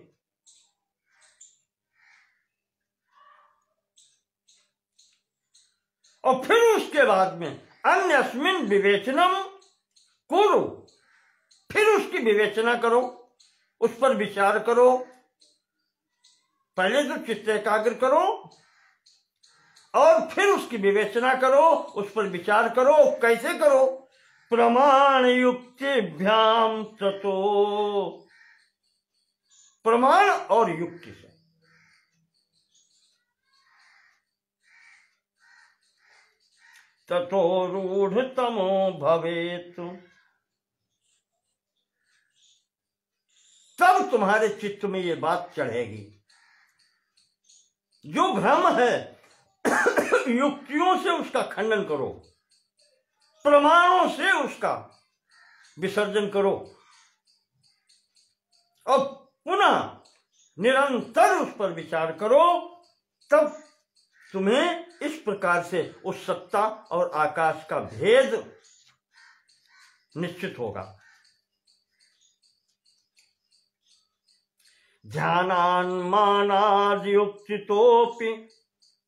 और फिर उसके बाद में अन्यस्मिन् विवेचनम करो, फिर उसकी विवेचना करो, उस पर विचार करो। पहले तो चित्त एकाग्र करो और फिर उसकी विवेचना करो, उस पर विचार करो। कैसे करो? प्रमाण युक्तिभ्याम ततो, प्रमाण और युक्ति से। ततो रूढ़तमो भवेत, तब तुम्हारे चित्त में ये बात चढ़ेगी। जो भ्रम है युक्तियों से उसका खंडन करो, प्रमाणों से उसका विसर्जन करो और पुनः निरंतर उस पर विचार करो। तब तुम्हें इस प्रकार से उस सत्ता और आकाश का भेद निश्चित होगा। ध्यानान्मानाद युक्तितोपि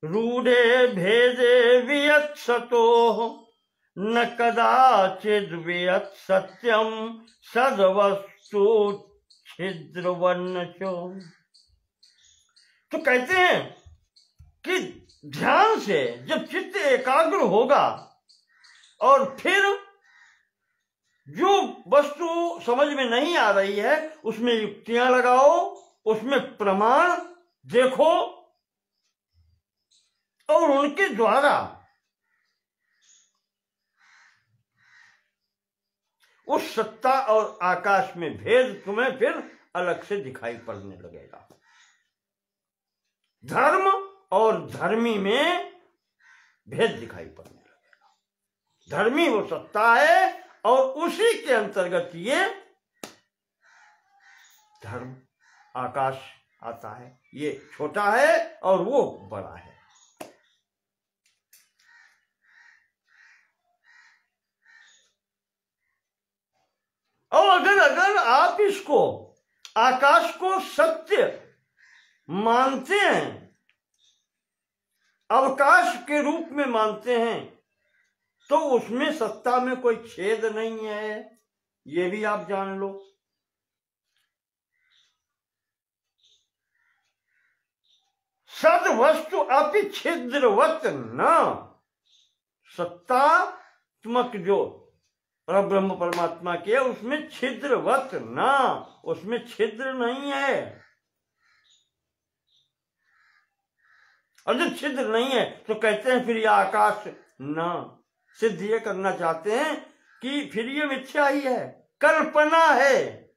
रूढ़े भेदे वियत्सतो, न कदाचिद वियत् सत्यम सद्वस्तु छिद्रवन्नचो। तो कहते हैं कि ध्यान से जब चित्त एकाग्र होगा और फिर जो वस्तु समझ में नहीं आ रही है उसमें युक्तियां लगाओ, उसमें प्रमाण देखो और उनके द्वारा उस सत्ता और आकाश में भेद तुम्हें फिर अलग से दिखाई पड़ने लगेगा। धर्म और धर्मी में भेद दिखाई पड़ने लगेगा। धर्मी वो सत्ता है और उसी के अंतर्गत ये धर्म आकाश आता है। ये छोटा है और वो बड़ा है। और अगर आप इसको आकाश को सत्य मानते हैं, अवकाश के रूप में मानते हैं, तो उसमें सत्ता में कोई छेद नहीं है, ये भी आप जान लो। सद वस्तु अपि छिद्रवत न, सत्तात्मक जो ब्रह्म परमात्मा के उसमें छिद्रवत न, उसमें छिद्र नहीं है। और जब छिद्र नहीं है तो कहते हैं फिर यह आकाश न, सिद्ध ये करना चाहते हैं कि फिर ये मिथ्या ही है, कल्पना है।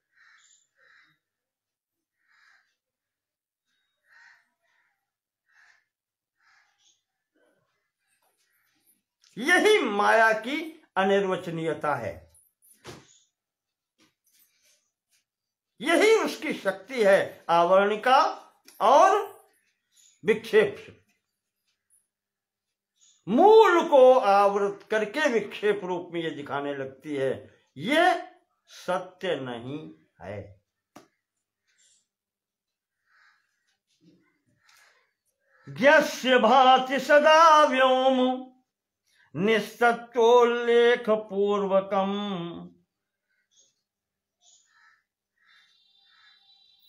यही माया की अनिर्वचनीयता है। शक्ति है आवरणिका और विक्षेप शक्ति। मूल को आवृत करके विक्षेप रूप में ये दिखाने लगती है। ये सत्य नहीं है। यस्य भाति सदा व्योम निस्तत्वोल्लेख पूर्वकम।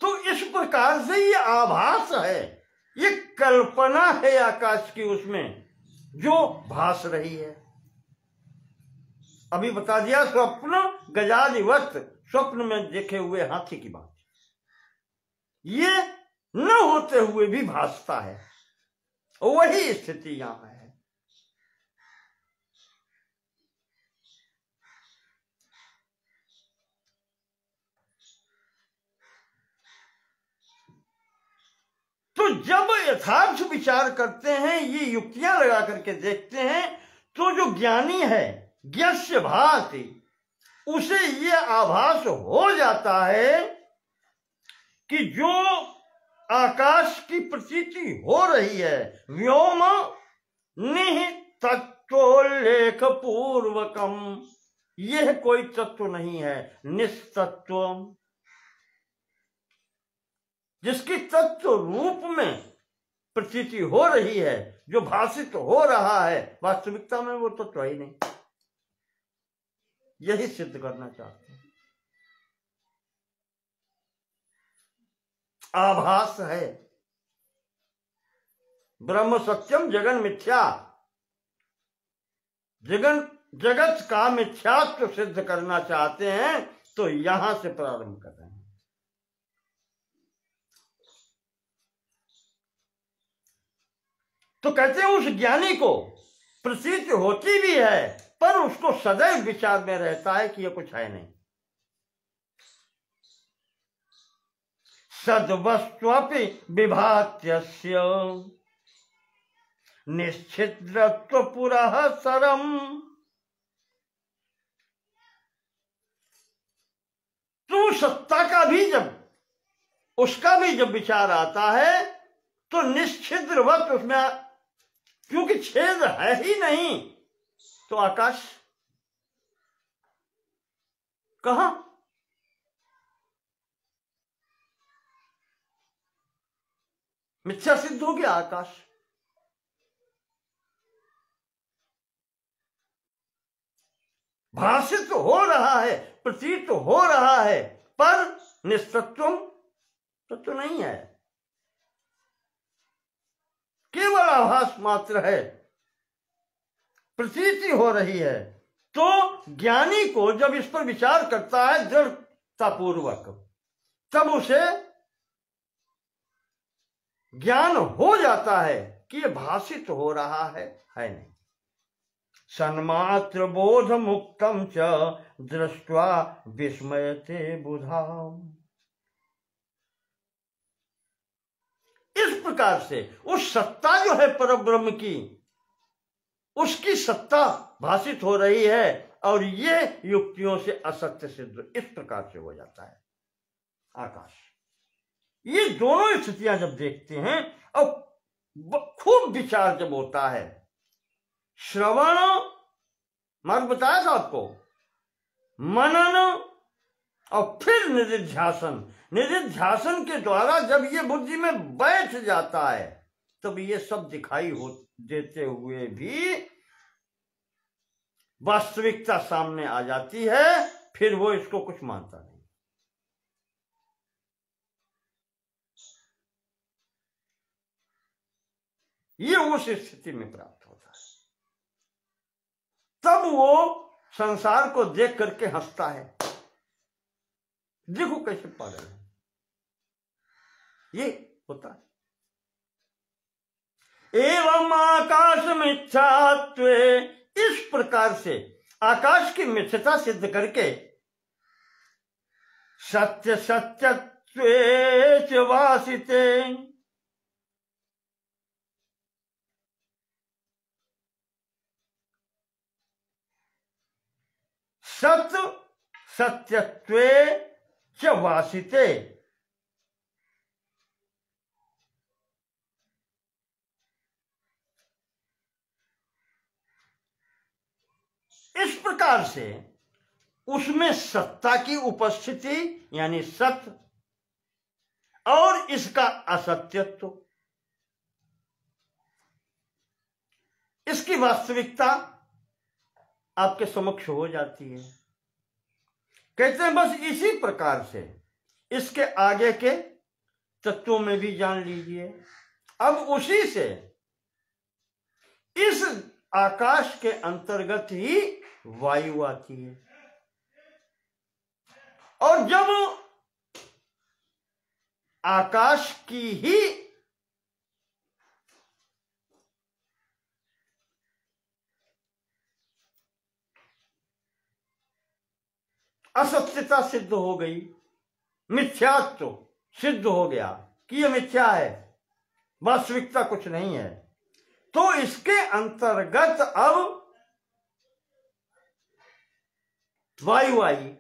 तो इस प्रकार से ये आभास है, ये कल्पना है आकाश की उसमें जो भास रही है। अभी बता दिया स्वप्न गजादिवत, स्वप्न में देखे हुए हाथी की बात। ये न होते हुए भी भासता है, वही स्थिति यहां है। तो जब यथार्थ विचार करते हैं, ये युक्तियां लगा करके देखते हैं, तो जो ज्ञानी है ज्ञस्य भाति, उसे ये आभास हो जाता है कि जो आकाश की प्रतीति हो रही है व्योम निस्तत्वोल्लेख पूर्वकम, यह कोई तत्व नहीं है, निस्तत्व, जिसकी तत्व रूप में प्रतीति हो रही है, जो भाषित हो रहा है, वास्तविकता में वो तत्व ही नहीं। यही सिद्ध करना चाहते हैं। आभास है, ब्रह्म सत्यम जगन मिथ्या, जगत का मिथ्यात्व सिद्ध करना चाहते हैं, तो यहां से प्रारंभ कर रहे हैं। तो कहते हैं उस ज्ञानी को प्रतीत होती भी है, पर उसको सदैव विचार में रहता है कि यह कुछ है नहीं। सद्वस्त्वपि विभात्यस्य निश्चिद्रत्व पुरः सरम। तो सत्ता का भी उसका भी जब विचार आता है, तो निश्चिद्रवत उसमें, क्योंकि छेद है ही नहीं, तो आकाश कहां? मिथ्या सिद्ध हो गया आकाश। भाषित हो रहा है, प्रतीत हो रहा है, पर निस्तत्वम तत्व नहीं है, केवल आभास मात्र है, प्रतीति हो रही है। तो ज्ञानी को जब इस पर विचार करता है दृढ़तापूर्वक, तब उसे ज्ञान हो जाता है कि यह भाषित हो रहा है नहीं। सन्मात्र बोध मुक्तम च दृष्ट्वा विस्मयते बुधा। इस प्रकार से उस सत्ता जो है परब्रह्म की, उसकी सत्ता भाषित हो रही है, और ये युक्तियों से असत्य सिद्ध इस प्रकार से हो जाता है आकाश। ये दोनों स्थितियां जब देखते हैं और खूब विचार जब होता है, श्रवण मार्ग बताया था आपको, मनन और फिर निधिध्यासन। निधिध्यासन के द्वारा जब ये बुद्धि में बैठ जाता है, तब ये सब दिखाई देते हुए भी वास्तविकता सामने आ जाती है, फिर वो इसको कुछ मानता नहीं। ये उस स्थिति में प्राप्त होता है। तब वो संसार को देख करके हंसता है, देखो कैसे पागल है। ये होता है। एवं आकाश मिथ्यात्वे, इस प्रकार से आकाश की मिथ्यता सिद्ध करके सत्य सत्यत्वे च वासिते, सत्य सत्यत्वे च वासिते, इस प्रकार से उसमें सत्ता की उपस्थिति यानी सत्य और इसका असत्यत्व, इसकी वास्तविकता आपके समक्ष हो जाती है। कहते हैं बस इसी प्रकार से इसके आगे के तत्वों में भी जान लीजिए। अब उसी से इस आकाश के अंतर्गत ही वायु आती है, और जब आकाश की ही असत्यता सिद्ध हो गई, मिथ्यात्व सिद्ध हो गया कि यह मिथ्या है, वास्तविकता कुछ नहीं है, तो इसके अंतर्गत अब वायु आई।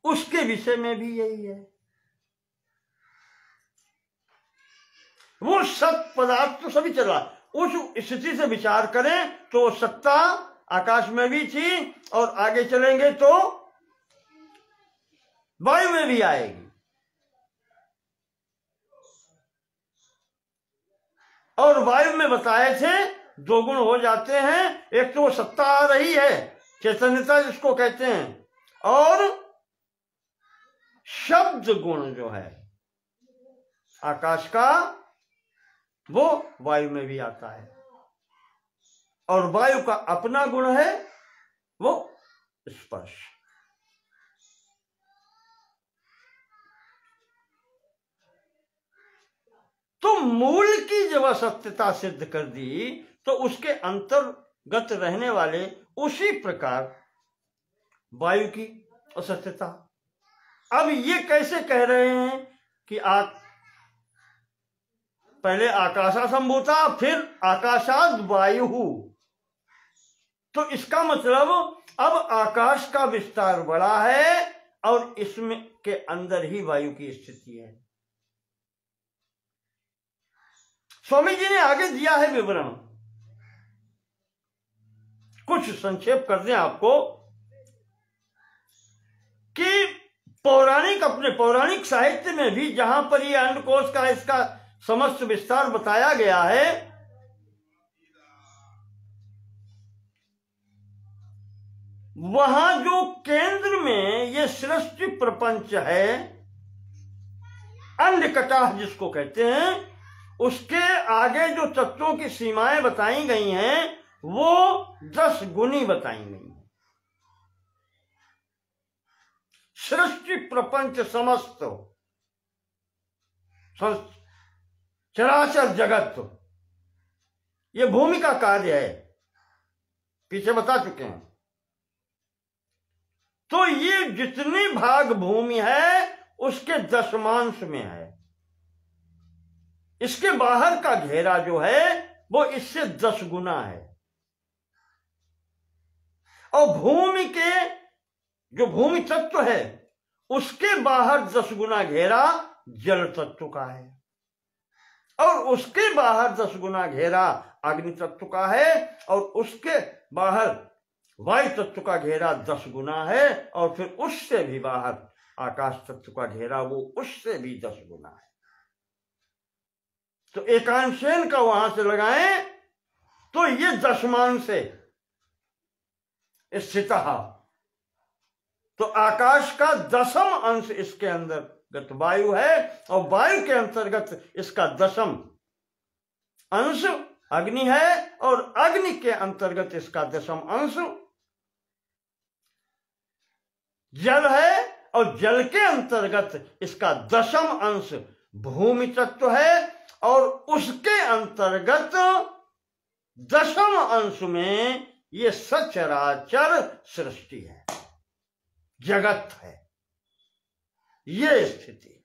उसके विषय में भी यही है। वो सत पदार्थ तो सभी चला, उस स्थिति से विचार करें तो सत्ता आकाश में भी थी और आगे चलेंगे तो वायु में भी आएगी। और वायु में बताए थे दो गुण हो जाते हैं, एक तो वो सत्ता आ रही है, चैतन्यता जिसको कहते हैं, और शब्द गुण जो है आकाश का वो वायु में भी आता है। और वायु का अपना गुण है वो स्पर्श। तो मूल की जब असत्यता सिद्ध कर दी तो उसके अंतर्गत रहने वाले उसी प्रकार वायु की असत्यता। अब ये कैसे कह रहे हैं कि पहले आकाशा संभूता फिर आकाशाद वायु, तो इसका मतलब अब आकाश का विस्तार बड़ा है और इसमें के अंदर ही वायु की स्थिति है। स्वामी जी ने आगे दिया है विवरण, कुछ संक्षेप कर दें आपको कि पौराणिक अपने पौराणिक साहित्य में भी जहां पर ये अंडकोश का इसका समस्त विस्तार बताया गया है, वहां जो केंद्र में ये सृष्टि प्रपंच है, अंडकटाह जिसको कहते हैं, उसके आगे जो तत्वों की सीमाएं बताई गई हैं वो 10 गुनी बताई गई हैं। सृष्टि प्रपंच समस्त चराचर जगत ये भूमि का कार्य है, पीछे बता चुके हैं। तो ये जितनी भाग भूमि है उसके दशमांश में है। इसके बाहर का घेरा जो है वो इससे 10 गुना है। और भूमि के जो भूमि तत्व है उसके बाहर 10 गुना घेरा जल तत्व का है, और उसके बाहर 10 गुना घेरा अग्नि तत्व का है, और उसके बाहर वायु तत्व का घेरा 10 गुना है, और फिर उससे भी बाहर आकाश तत्व का घेरा वो उससे भी 10 गुना है। तो एकांशेन का वहां से लगाएं तो ये दशमांश से स्थित, तो आकाश का 10वां अंश इसके अंतर्गत वायु है, और वायु के अंतर्गत इसका 10वां अंश अग्नि है, और अग्नि के अंतर्गत इसका 10वां अंश जल है, और जल के अंतर्गत इसका 10वां अंश भूमि तत्व है, और उसके अंतर्गत 10वां अंश में ये सचराचर सृष्टि है, जगत है, ये स्थिति है।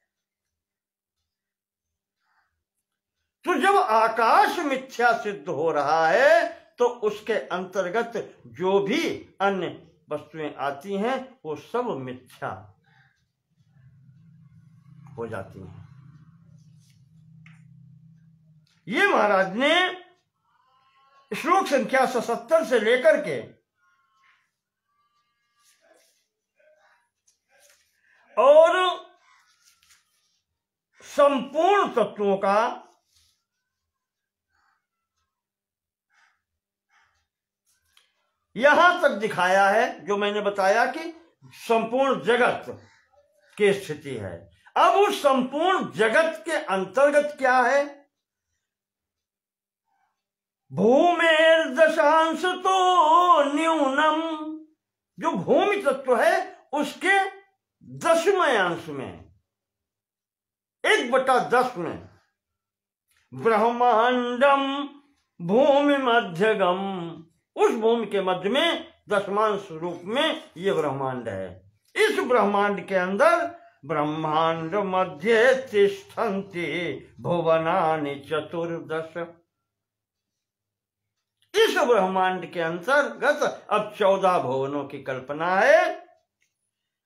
तो जब आकाश मिथ्या सिद्ध हो रहा है तो उसके अंतर्गत जो भी अन्य वस्तुएं आती हैं वो सब मिथ्या हो जाती हैं। ये महाराज ने श्लोक संख्या 77 से लेकर के और संपूर्ण तत्वों का यहां तक दिखाया है, जो मैंने बताया कि संपूर्ण जगत की स्थिति है। अब उस संपूर्ण जगत के अंतर्गत क्या है? भूमेर दशांश तो न्यूनम, जो भूमि तत्व है उसके 10वें अंश में, 1/10 में, ब्रह्मांडम भूमि मध्यगम, उस भूमि के मध्य में 10वांश रूप में ये ब्रह्मांड है। इस ब्रह्मांड के अंदर ब्रह्मांड मध्य तिष्ठन्ति भुवनानि 14। इस ब्रह्मांड के अंतर्गत अब 14 भुवनों की कल्पना है।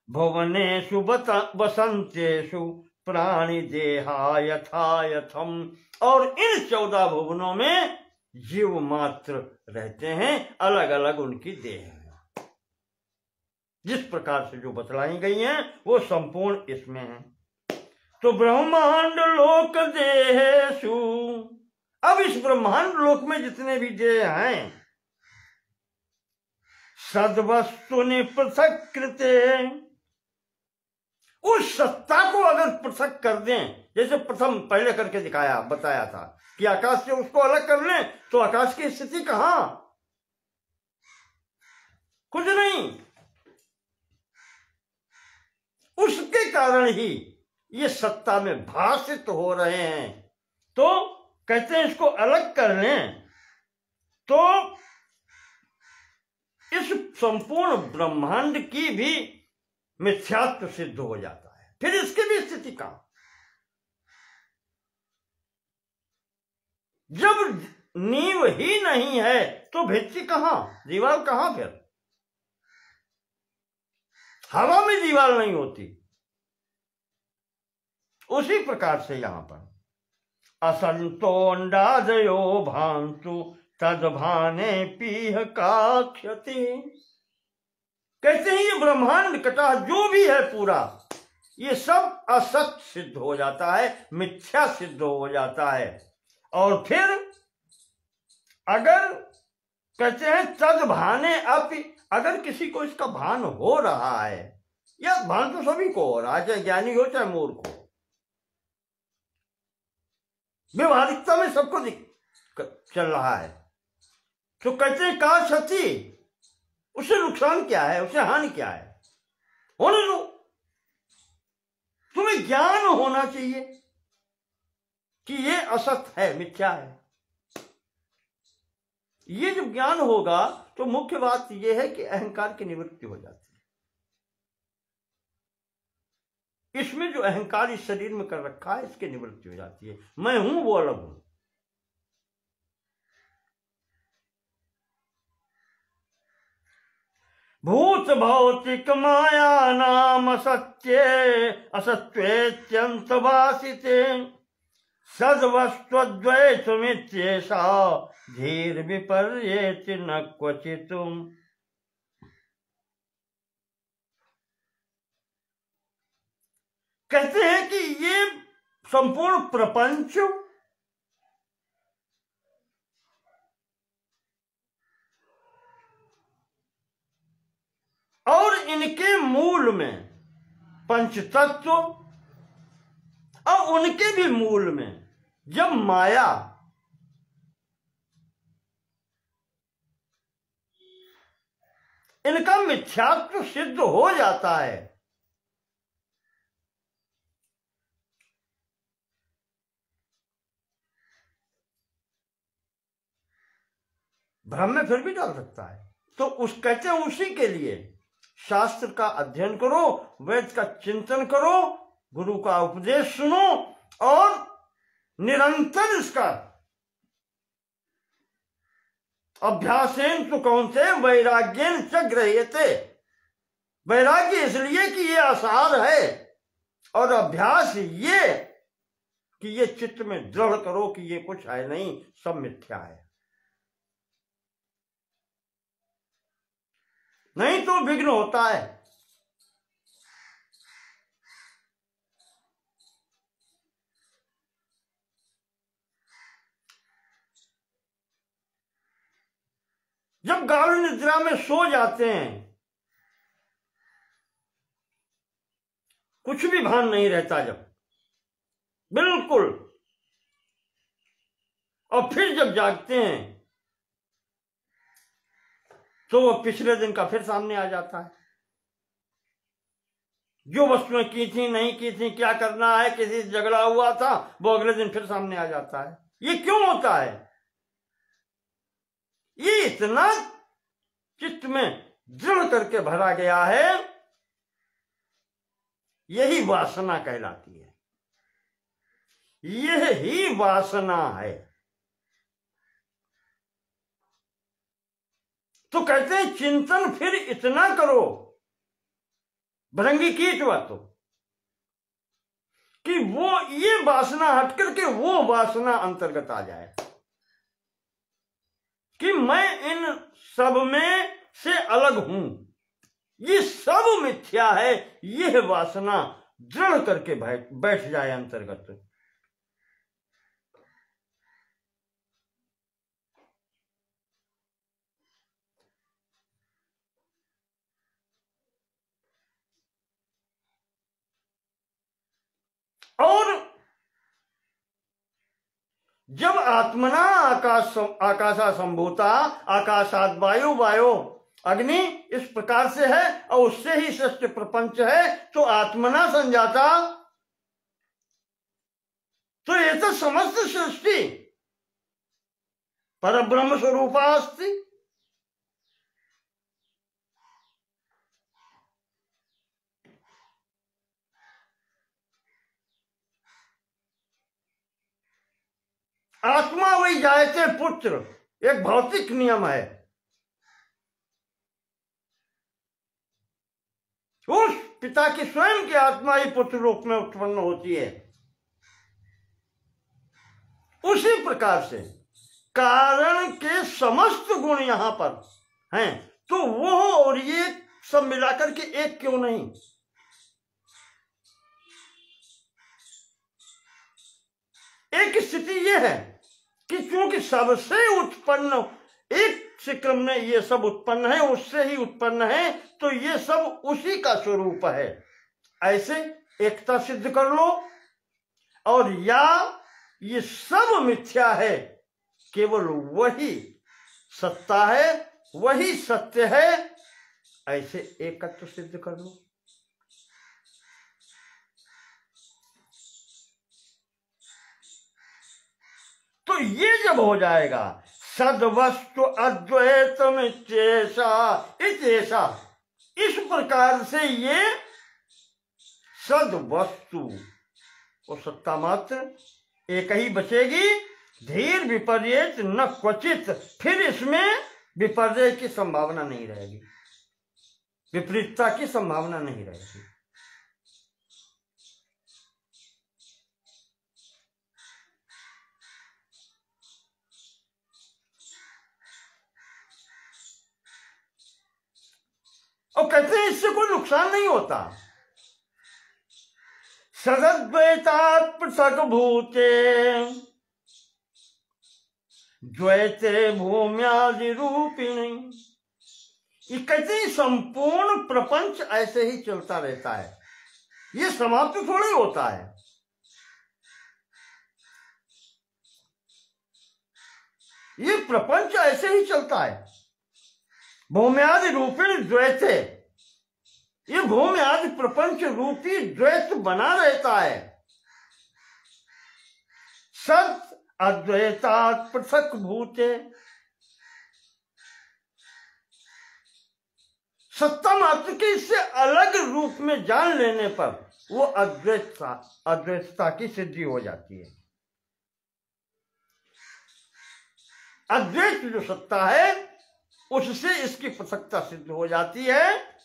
भुवनेषु वसंतेषु प्राणि देहा यथा यथम, और इन 14 भुवनों में जीव मात्र रहते हैं, अलग अलग उनकी देह है। जिस प्रकार से जो बतलाई गई हैं वो संपूर्ण इसमें है। तो ब्रह्मांड लोक देहेषु, अब इस ब्रह्मांड लोक में जितने भी देह हैं, सद्वस्तुनि पृथक कृते, उस सत्ता को अगर पृथक कर दें, जैसे प्रथम पहले करके दिखाया बताया था कि आकाश से उसको अलग कर लें, तो आकाश की स्थिति कहां? कुछ नहीं। उसके कारण ही ये सत्ता में भाषित हो रहे हैं। तो कहते हैं इसको अलग कर लें तो इस संपूर्ण ब्रह्मांड की भी मिथ्यात्व सिद्ध हो जाता है। फिर इसकी भी स्थिति कहां? जब नींव ही नहीं है तो भित्ति कहां, दीवार कहां? फिर हवा में दीवार नहीं होती। उसी प्रकार से यहां पर असंतोंडादयो भांतु तदभाने पीह का क्षति, कहते हैं ये ब्रह्मांड कटा जो भी है पूरा, ये सब असत सिद्ध हो जाता है, मिथ्या सिद्ध हो जाता है। और फिर अगर कहते हैं तद भाने अपि, अगर किसी को इसका भान हो रहा है, या भान तो सभी को हो रहा है, चाहे ज्ञानी हो चाहे मूर्ख हो, व्यवहारिकता में सबको चल रहा है, तो कहते हैं का क्षति, उससे नुकसान क्या है, उससे हानि क्या है? होने दो। तुम्हें ज्ञान होना चाहिए कि ये असत है, मिथ्या है। ये जब ज्ञान होगा तो मुख्य बात यह है कि अहंकार की निवृत्ति हो जाती है। इसमें जो अहंकार इस शरीर में कर रखा है, इसकी निवृत्ति हो जाती है। मैं हूं, वो अलग हूं। भूत भौतिक माया नाम सत्ये असत्वेत्यंत भासिते सद्वस्त्वद्वैतमित्येषा धीर विपर्येति न क्वचितुम। कहते हैं कि ये संपूर्ण प्रपंच और इनके मूल में पंच तत्व, और उनके भी मूल में जब माया इनका मिथ्यात्व सिद्ध हो जाता है, भ्रम में फिर भी डाल सकता है, तो उस कहते हैं उसी के लिए शास्त्र का अध्ययन करो, वेद का चिंतन करो, गुरु का उपदेश सुनो, और निरंतर इसका अभ्यासेन तो कौनते वैराग्येन च गृह्यते। वैराग्य इसलिए कि ये आसार है, और अभ्यास ये कि ये चित्त में दृढ़ करो कि ये कुछ है नहीं, सब मिथ्या है। नहीं तो विघ्न होता है। जब गाढ़ निद्रा में सो जाते हैं, कुछ भी भान नहीं रहता जब, बिल्कुल, और फिर जब जागते हैं तो वह पिछले दिन का फिर सामने आ जाता है। जो वस्तुएं की थी, नहीं की थी, क्या करना है, किसी से झगड़ा हुआ था, वो अगले दिन फिर सामने आ जाता है। ये क्यों होता है? ये इतना चित्त में दृढ़ करके भरा गया है, यही वासना कहलाती है। यह ही वासना है। तो कहते हैं चिंतन फिर इतना करो, भृंगी कीट तो, कि वो ये वासना हट करके वो वासना अंतर्गत आ जाए कि मैं इन सब में से अलग हूं, ये सब मिथ्या है। यह वासना दृढ़ करके बैठ जाए अंतर्गत। और जब आत्मना आकाशा संभूता, आकाशात वायु, वायु अग्नि इस प्रकार से है और उससे ही सृष्टि प्रपंच है, तो आत्मना संजाता, तो ये तो समस्त सृष्टि परब्रह्म स्वरूपा अस्ति। आत्मा वही जायते पुत्र, एक भौतिक नियम है। उस पिता की स्वयं की आत्मा ही पुत्र रूप में उत्पन्न होती है। उसी प्रकार से कारण के समस्त गुण यहां पर हैं, तो वो और ये सब मिलाकर के एक क्यों नहीं? एक स्थिति यह है कि क्योंकि सबसे उत्पन्न एक से क्रम में ये सब उत्पन्न है, उससे ही उत्पन्न है, तो ये सब उसी का स्वरूप है। ऐसे एकता सिद्ध कर लो। और या ये सब मिथ्या है, केवल वही सत्ता है, वही सत्य है, ऐसे एकत्व सिद्ध कर लो। तो ये जब हो जाएगा, सद्वस्तु अद्वैतम इत्येषा, इस प्रकार से ये सद्वस्तु और सत्ता मात्र एक ही बचेगी। धीर विपर्यय न क्वचित, फिर इसमें विपर्यय की संभावना नहीं रहेगी, विपरीतता की संभावना नहीं रहेगी। और कहते हैं इससे कोई नुकसान नहीं होता। सदद्वैतात् पृथक् भूते द्वैते भूम्यादि रूपिणी। ये कहते हैं संपूर्ण प्रपंच ऐसे ही चलता रहता है, ये समाप्त थोड़ी होता है। ये प्रपंच ऐसे ही चलता है। भूम्यादि रूपिणी द्वैते, ये भूमि आदि प्रपंच रूपी द्वैत बना रहता है। सत अद्वैतात् पृथक् भूते, सत्ता मात्र के इससे अलग रूप में जान लेने पर वो अद्वैतता की सिद्धि हो जाती है। अद्वैत जो सत्ता है उससे इसकी पृथकता सिद्ध हो जाती है।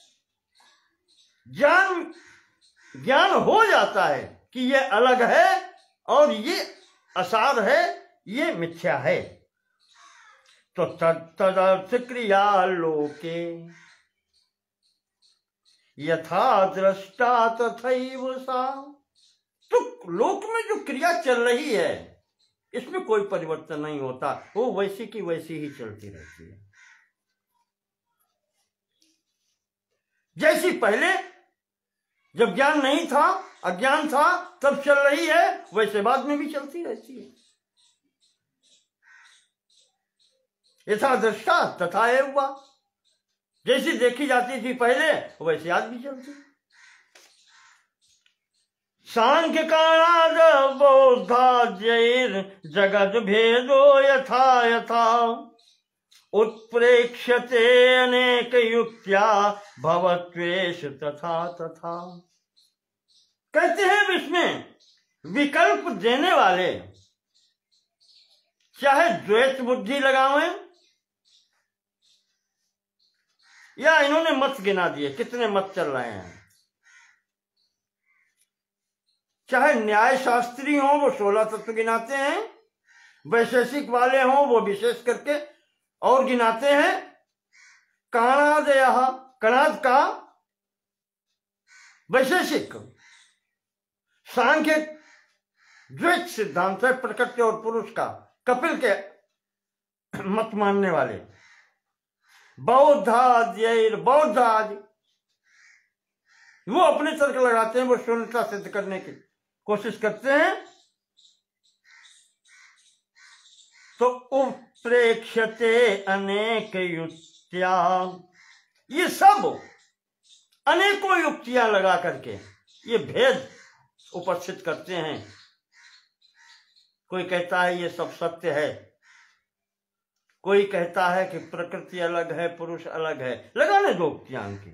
ज्ञान हो जाता है कि ये अलग है और ये असार है, ये मिथ्या है। तो तदर्थ क्रिया लोके यथा दृष्टा तथैव सा। तो लोक में जो क्रिया चल रही है इसमें कोई परिवर्तन नहीं होता, वो वैसी की वैसी ही चलती रहती है। जैसी पहले जब ज्ञान नहीं था, अज्ञान था, तब चल रही है, वैसे बाद में भी चलती रहती है। यथा दृष्टा तथा एव, जैसी देखी जाती थी पहले वैसे आज भी चलती। सांख्य काणाद बौद्धाद्यैर जगद भेदो यथा यथा उत्प्रेक्ष्यते अनेक युक्त्या भवत्वेश तथा तथा। कहते हैं इसमें विकल्प देने वाले चाहे द्वैत बुद्धि लगावें, या इन्होंने मत गिना दिए, कितने मत चल रहे हैं, चाहे न्याय शास्त्री हो वो 16 तत्व गिनाते हैं, वैशेषिक वाले हों वो विशेष करके और गिनाते हैं। काणादय, कणाद का वैशेषिक, सांख्य द्वैत सिद्धांत है प्रकृति और पुरुष का, कपिल के मत मानने वाले। बौद्धाद्यैर, बौद्ध आदि वो अपने तर्क लगाते हैं, वो शून्यता सिद्ध करने की कोशिश करते हैं। तो उपप्रेक्ष्यते अनेक युक्तिया, ये सब अनेकों युक्तियां लगा करके ये भेद उपस्थित करते हैं। कोई कहता है ये सब सत्य है, कोई कहता है कि प्रकृति अलग है, पुरुष अलग है, लगाने दो युक्तियां की।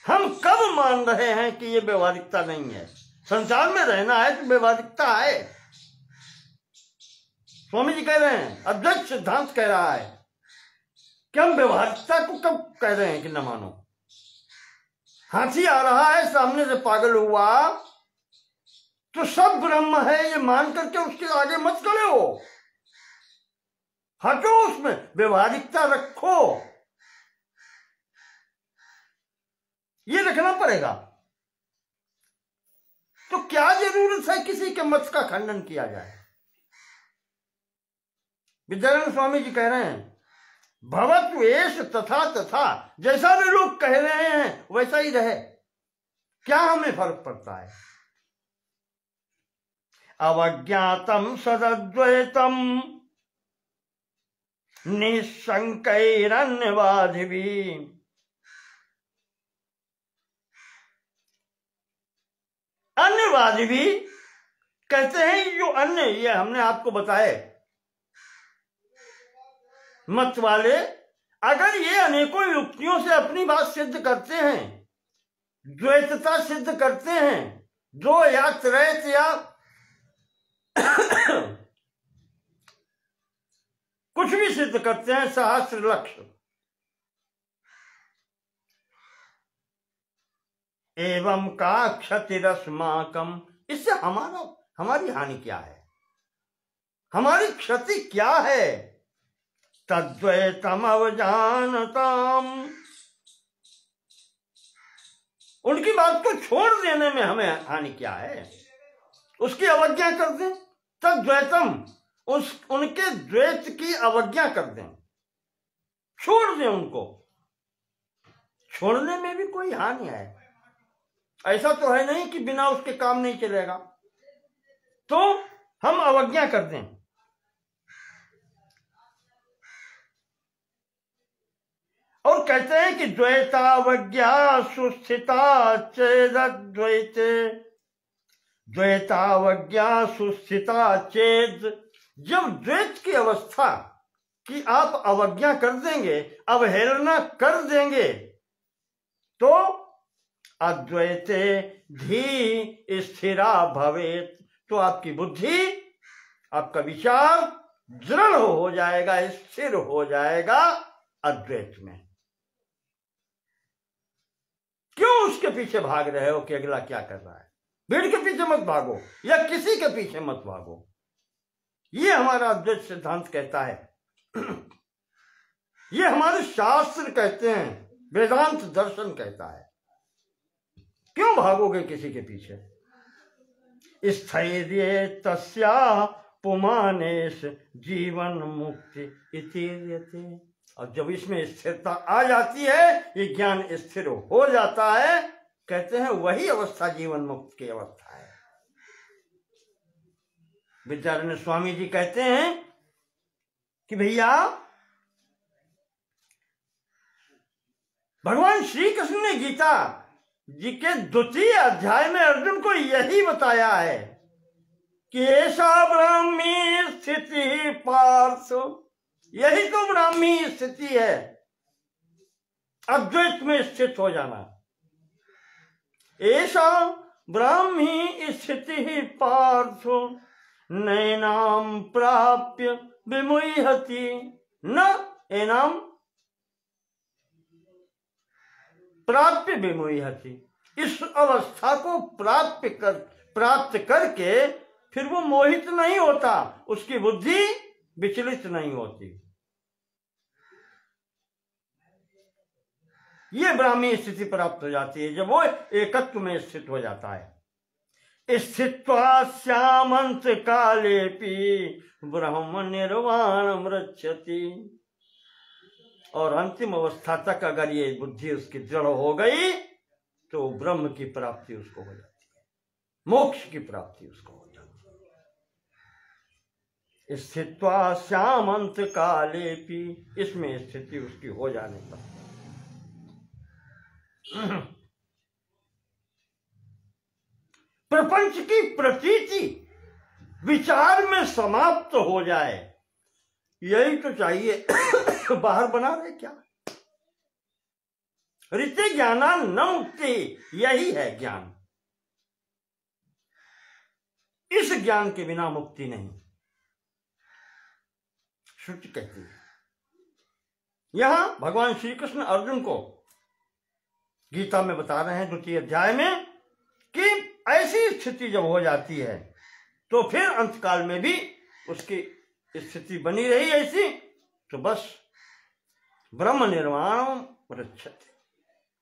हम कब मान रहे हैं कि ये व्यवहारिकता नहीं है? संसार में रहना है तो व्यवहारिकता है। स्वामी जी कह रहे हैं, अद्वैत सिद्धांत कह रहा है कि हम व्यवहारिकता को कब कह रहे हैं कि न मानो। हाथी आ रहा है सामने से, पागल हुआ तो सब ब्रह्म है ये मान करके उसके आगे मत खड़े हो, हटो, उसमें व्यवहारिकता रखो, ये रखना पड़ेगा। तो क्या जरूरत है किसी के मत का खंडन किया जाए? विद्यानंद स्वामी जी कह रहे हैं, भवतु एष तथा तथा, जैसा भी लोग कह रहे हैं वैसा ही रहे, क्या हमें फर्क पड़ता है? अवज्ञातम सदद्वैतम निःशंकैरन्यवादिभिः। अन्यवादी भी कहते हैं जो अन्य, ये हमने आपको बताए मत वाले, अगर ये अनेकों युक्तियों से अपनी बात सिद्ध करते हैं, द्वैतता सिद्ध करते हैं, दो या त्रैत या कुछ भी सिद्ध करते हैं, सहस्र लक्ष्य, एवं का क्षतिरस्माकम, इससे हमारी हानि क्या है, हमारी क्षति क्या है? तद्वैतम अवजानताम, उनकी बात को छोड़ देने में हमें हानि क्या है? उसकी अवज्ञा कर दें, तद्वैतम, उनके द्वैत की अवज्ञा कर दें, छोड़ दें उनको, छोड़ने में भी कोई हानि है? ऐसा तो है नहीं कि बिना उसके काम नहीं चलेगा, तो हम अवज्ञा कर दें। और कहते हैं कि द्वैतावज्ञा सुस्थिता चेदद्वैते, द्वैतावज्ञा सुस्थिता चेद, जब द्वैत की अवस्था की आप अवज्ञा कर देंगे, अवहेलना कर देंगे, तो अद्वैते धी स्थिरा भवेत, तो आपकी बुद्धि, आपका विचार दृढ़ हो जाएगा, स्थिर हो जाएगा अद्वैत में। क्यों उसके पीछे भाग रहे हो कि अगला क्या कर रहा है? भीड़ के पीछे मत भागो, या किसी के पीछे मत भागो। ये हमारा अद्वैत सिद्धांत कहता है, ये हमारे शास्त्र कहते हैं, वेदांत दर्शन कहता है। क्यों भागोगे किसी के पीछे? स्थैर्ये तस्या पुमानेश जीवन मुक्ति इतीर्यते। और जब इसमें स्थिरता आ जाती है, ये ज्ञान स्थिर हो जाता है, कहते हैं वही अवस्था जीवन मुक्त की अवस्था है। विद्यारण्य स्वामी जी कहते हैं कि भैया भगवान श्री कृष्ण ने गीता जी के 2 अध्याय में अर्जुन को यही बताया है कि ऐसा ब्राह्मी स्थिति पार्थ, यही तो ब्राह्मी स्थिति है, अद्वैत में स्थित हो जाना। ऐसा ब्राह्मी स्थिति पार्थ नैनाम प्राप्य विमुह्यति न एनाम प्राप्य विमुह्यति। इस अवस्था को प्राप्त करके फिर वो मोहित नहीं होता, उसकी बुद्धि विचलित नहीं होती। ये ब्राह्मी स्थिति प्राप्त हो जाती है जब वो एकत्व में स्थित हो जाता है। स्थित्वा श्यामंत कालेपि ब्रह्म निर्वाण मृच्छति। और अंतिम अवस्था तक अगर ये बुद्धि उसकी दृढ़ हो गई तो ब्रह्म की प्राप्ति उसको हो जाती है, मोक्ष की प्राप्ति उसको हो जाती है। स्थित्वा श्यामंत कालेपि, इसमें स्थिति उसकी हो जाने पर प्रपंच की प्रतीति विचार में समाप्त हो जाए, यही तो चाहिए। बाहर बना रहे क्या? ऋते ज्ञाना न मुक्ति, यही है ज्ञान। इस ज्ञान के बिना मुक्ति नहीं, श्रुति कहती है। यहां भगवान श्री कृष्ण अर्जुन को गीता में बता रहे हैं 2 अध्याय में कि ऐसी स्थिति जब हो जाती है तो फिर अंतकाल में भी उसकी स्थिति बनी रही ऐसी, तो बस ब्रह्म निर्वाण मृच्छति,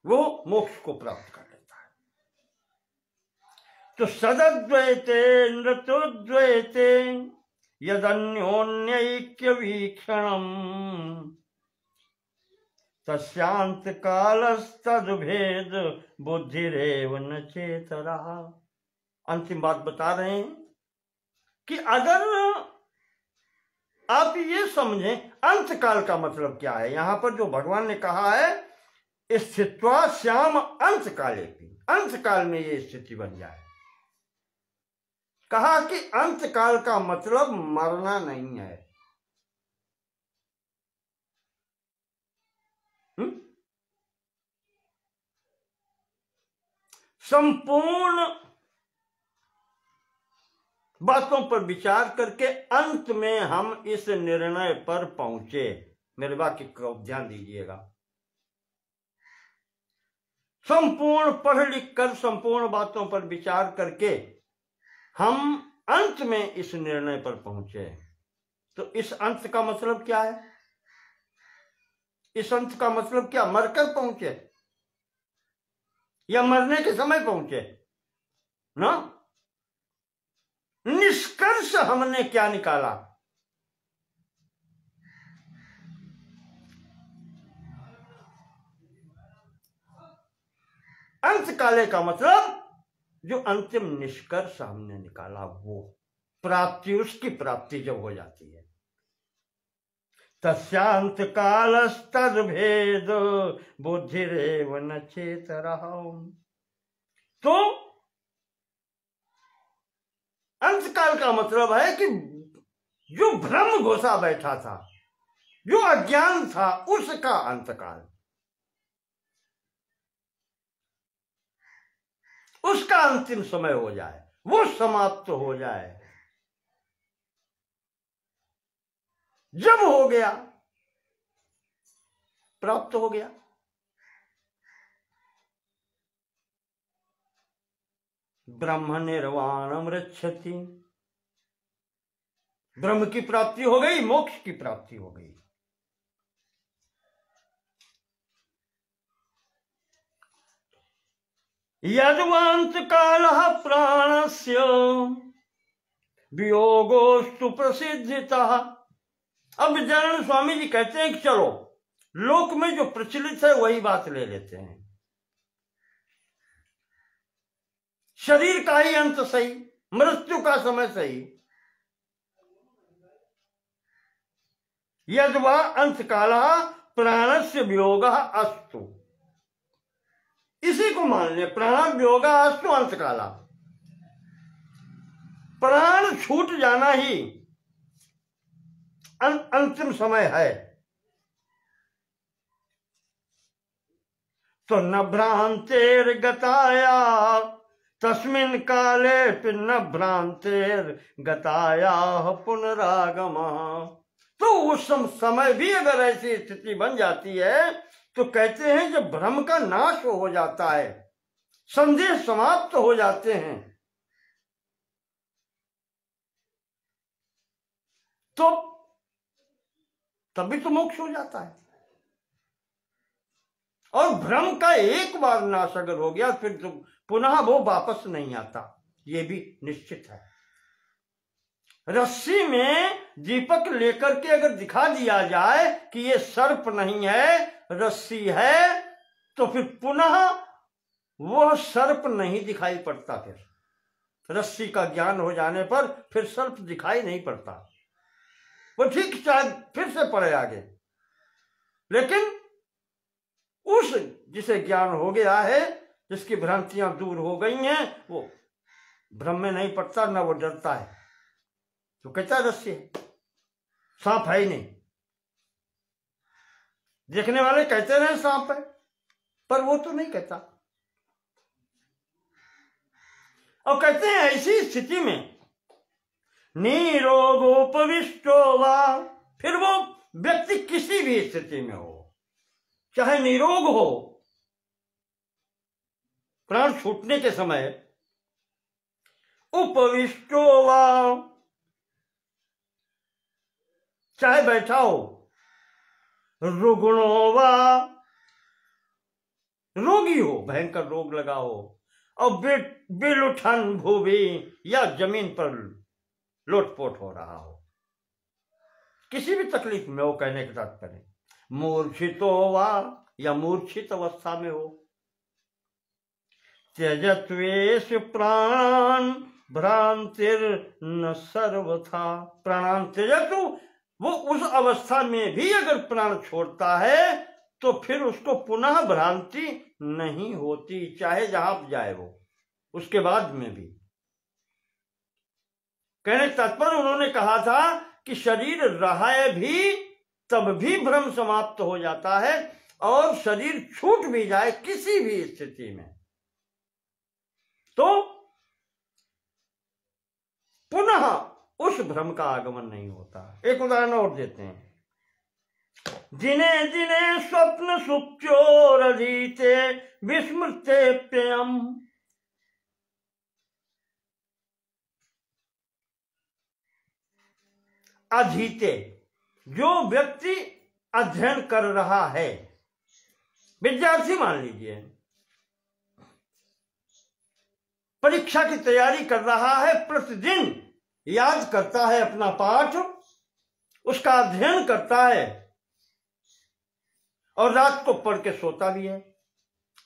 वो मोक्ष को प्राप्त कर लेता है। तो सदद्वैते नृतोद्वैते यदन्योन्यैक्य वीक्षणम तस्यांत कालस्तद्भेद बुद्धिरेव न चेतरा। अंतिम बात बता रहे हैं कि अगर आप ये समझें अंत काल का मतलब क्या है। यहां पर जो भगवान ने कहा है स्थित्वा श्याम अंत काले भी, अंत काल में ये स्थिति बन जाए। कहा कि अंत काल का मतलब मरना नहीं है। संपूर्ण बातों पर विचार करके अंत में हम इस निर्णय पर पहुंचे। मेरे वाक्य को ध्यान दीजिएगा। संपूर्ण पढ़ लिख कर संपूर्ण बातों पर विचार करके हम अंत में इस निर्णय पर पहुंचे। तो इस अंत का मतलब क्या है? इस अंत का मतलब क्या? मरकर पहुंचे या मरने के समय पहुंचे ना? निष्कर्ष हमने क्या निकाला? अंत काले का मतलब जो अंतिम निष्कर्ष हमने निकाला वो प्राप्ति, उसकी प्राप्ति जब हो जाती है। तस्यांत कालस्तद भेद बुद्धिरेव न चेतरः। तो अंत काल का मतलब है कि जो भ्रम घुसा बैठा था, जो अज्ञान था, उसका अंतकाल, उसका अंतिम समय हो जाए, वो समाप्त हो जाए। जब हो गया, प्राप्त हो गया। ब्रह्म निर्वाण मृच्छति, ब्रह्म की प्राप्ति हो गई, मोक्ष की प्राप्ति हो गई। यद्वांत कालः प्राणस्य वियोगोस्तु प्रसिद्धितः। अब विद्यानंद स्वामी जी कहते हैं कि चलो लोक में जो प्रचलित है वही बात ले लेते हैं। शरीर का ही अंत सही, मृत्यु का समय सही, यद्वा अंत काला प्राणस्य वियोगः अस्तु, इसी को मान ले। प्राण वियोगः अस्तु अंत काला, प्राण छूट जाना ही अंतिम समय है। तो न भ्रांतेर गताया तस्मिन् काले न भ्रांतेर गताया पुनरागमा। तो उस समय भी अगर ऐसी स्थिति बन जाती है तो कहते हैं जब भ्रम का नाश हो जाता है, संदेह समाप्त हो जाते हैं, तो तभी तो मोक्ष हो जाता है। और भ्रम का एक बार नाश अगर हो गया फिर तो पुनः वो वापस नहीं आता, ये भी निश्चित है। रस्सी में दीपक लेकर के अगर दिखा दिया जाए कि ये सर्प नहीं है रस्सी है, तो फिर पुनः वह सर्प नहीं दिखाई पड़ता। फिर रस्सी का ज्ञान हो जाने पर फिर सर्प दिखाई नहीं पड़ता, वो ठीक शायद फिर से पड़े आगे, लेकिन उस जिसे ज्ञान हो गया है, जिसकी भ्रांतियां दूर हो गई हैं, वो भ्रम में नहीं पड़ता, ना वो डरता है। तो कहता रस्सी है, सांप है ही नहीं। देखने वाले कहते रहे सांप है, पर वो तो नहीं कहता। और कहते हैं ऐसी स्थिति में निरोगोपविष्टो वा, फिर वो व्यक्ति किसी भी स्थिति में हो, चाहे निरोग हो, प्राण छूटने के समय, उपविष्टो वा, चाहे बैठा हो, रुग्णो वा, रोगी हो, भयंकर रोग लगा हो, और बिलुठन भूमि या जमीन पर लोटपोट हो रहा हो, किसी भी तकलीफ में हो, कहने के तात्पर्य मूर्छितो वा, या मूर्छित अवस्था में हो, त्यजत्वेश प्राण भ्रांतिर न सर्वथा, प्राणान त्यजतु, वो उस अवस्था में भी अगर प्राण छोड़ता है तो फिर उसको पुनः भ्रांति नहीं होती, चाहे जहां जाए वो, उसके बाद में भी। कहने तात्पर्य उन्होंने कहा था कि शरीर रहा भी तब भी भ्रम समाप्त हो जाता है, और शरीर छूट भी जाए किसी भी स्थिति में तो पुनः उस भ्रम का आगमन नहीं होता। एक उदाहरण और देते हैं। दिने दिने स्वप्न सुप्त्योरधीते विस्मृते प्ययम्, अधीते, जो व्यक्ति अध्ययन कर रहा है, विद्यार्थी मान लीजिए, परीक्षा की तैयारी कर रहा है, प्रतिदिन याद करता है अपना पाठ, उसका अध्ययन करता है और रात को पढ़ के सोता भी है,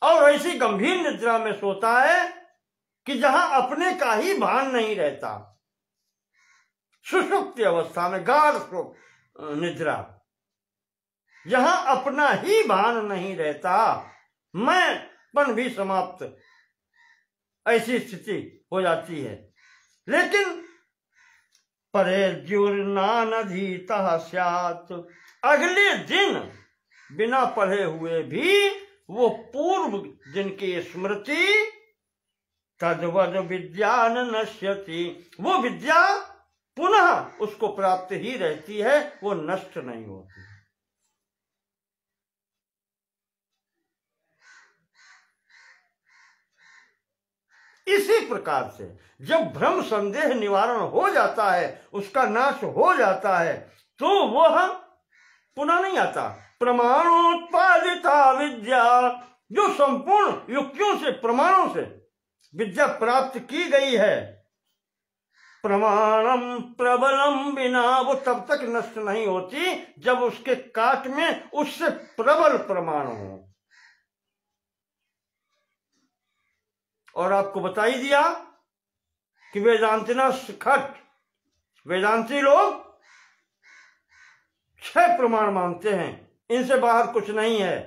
और ऐसी गंभीर निद्रा में सोता है कि जहां अपने का ही भान नहीं रहता, सुषुप्ति अवस्था में, गाढ़ निद्रा, जहां अपना ही भान नहीं रहता, मैंपन भी समाप्त, ऐसी स्थिति हो जाती है। लेकिन परे ज्युर्नानधीतः स्यात्, अगले दिन बिना पढ़े हुए भी वो पूर्व दिन की स्मृति, तद्वद विद्या न नश्यति, वो विद्या पुनः उसको प्राप्त ही रहती है, वो नष्ट नहीं होती। इसी प्रकार से जब भ्रम संदेह निवारण हो जाता है, उसका नाश हो जाता है, तो वह पुनः नहीं आता। प्रमाणोत्पादिता विद्या, जो संपूर्ण युक्तियों से, प्रमाणों से विद्या प्राप्त की गई है, प्रमाणम प्रबलम बिना, वो तब तक नष्ट नहीं होती जब उसके काट में उससे प्रबल प्रमाण हो। और आपको बता ही दिया कि वेदांतिना खट, वेदांती लोग 6 प्रमाण मानते हैं, इनसे बाहर कुछ नहीं है।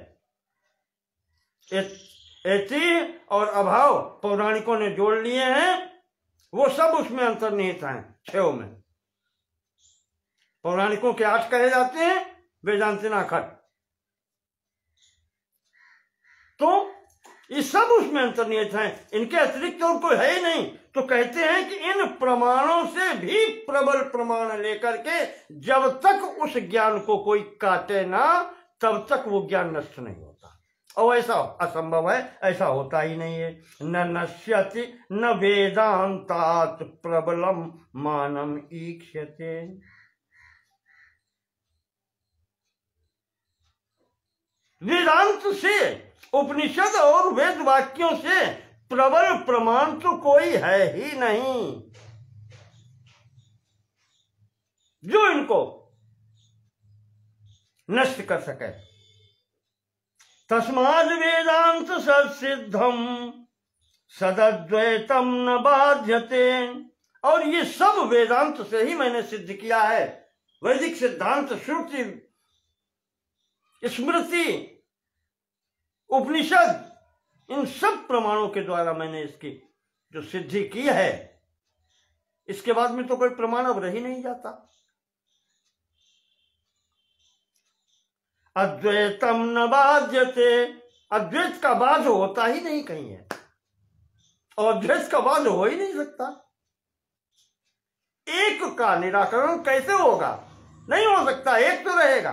एति और अभाव पौराणिकों ने जोड़ लिए हैं, वो सब उसमें अंतर्निहित हैं 6 में। पौराणिकों के 8 कहे जाते हैं, वेदांतिना खट, तो ये सब उसमें अंतर्निहित हैं, इनके अतिरिक्त और कोई है ही नहीं। तो कहते हैं कि इन प्रमाणों से भी प्रबल प्रमाण लेकर के जब तक उस ज्ञान को कोई काटे ना, तब तक वो ज्ञान नष्ट नहीं होता। और ऐसा असंभव है, ऐसा होता ही नहीं है। न नश्यति न वेदांतात प्रबलम मानम ईक्ष्यते। वेदांत से, उपनिषद और वेद वाक्यों से प्रबल प्रमाण तो कोई है ही नहीं जो इनको नष्ट कर सके। तस्माद् वेदांत सत्सिद्धम सदद्वैतम न बाध्यते। और ये सब वेदांत से ही मैंने सिद्ध किया है। वैदिक सिद्धांत, श्रुति, स्मृति, उपनिषद, इन सब प्रमाणों के द्वारा मैंने इसकी जो सिद्धि की है, इसके बाद में तो कोई प्रमाण अब रह ही नहीं जाता। अद्वैतम न बाध्यते, अद्वैत का बाध होता ही नहीं कहीं है, और अद्वैत का बाध हो ही नहीं सकता। एक का निराकरण कैसे होगा? नहीं हो सकता, एक तो रहेगा।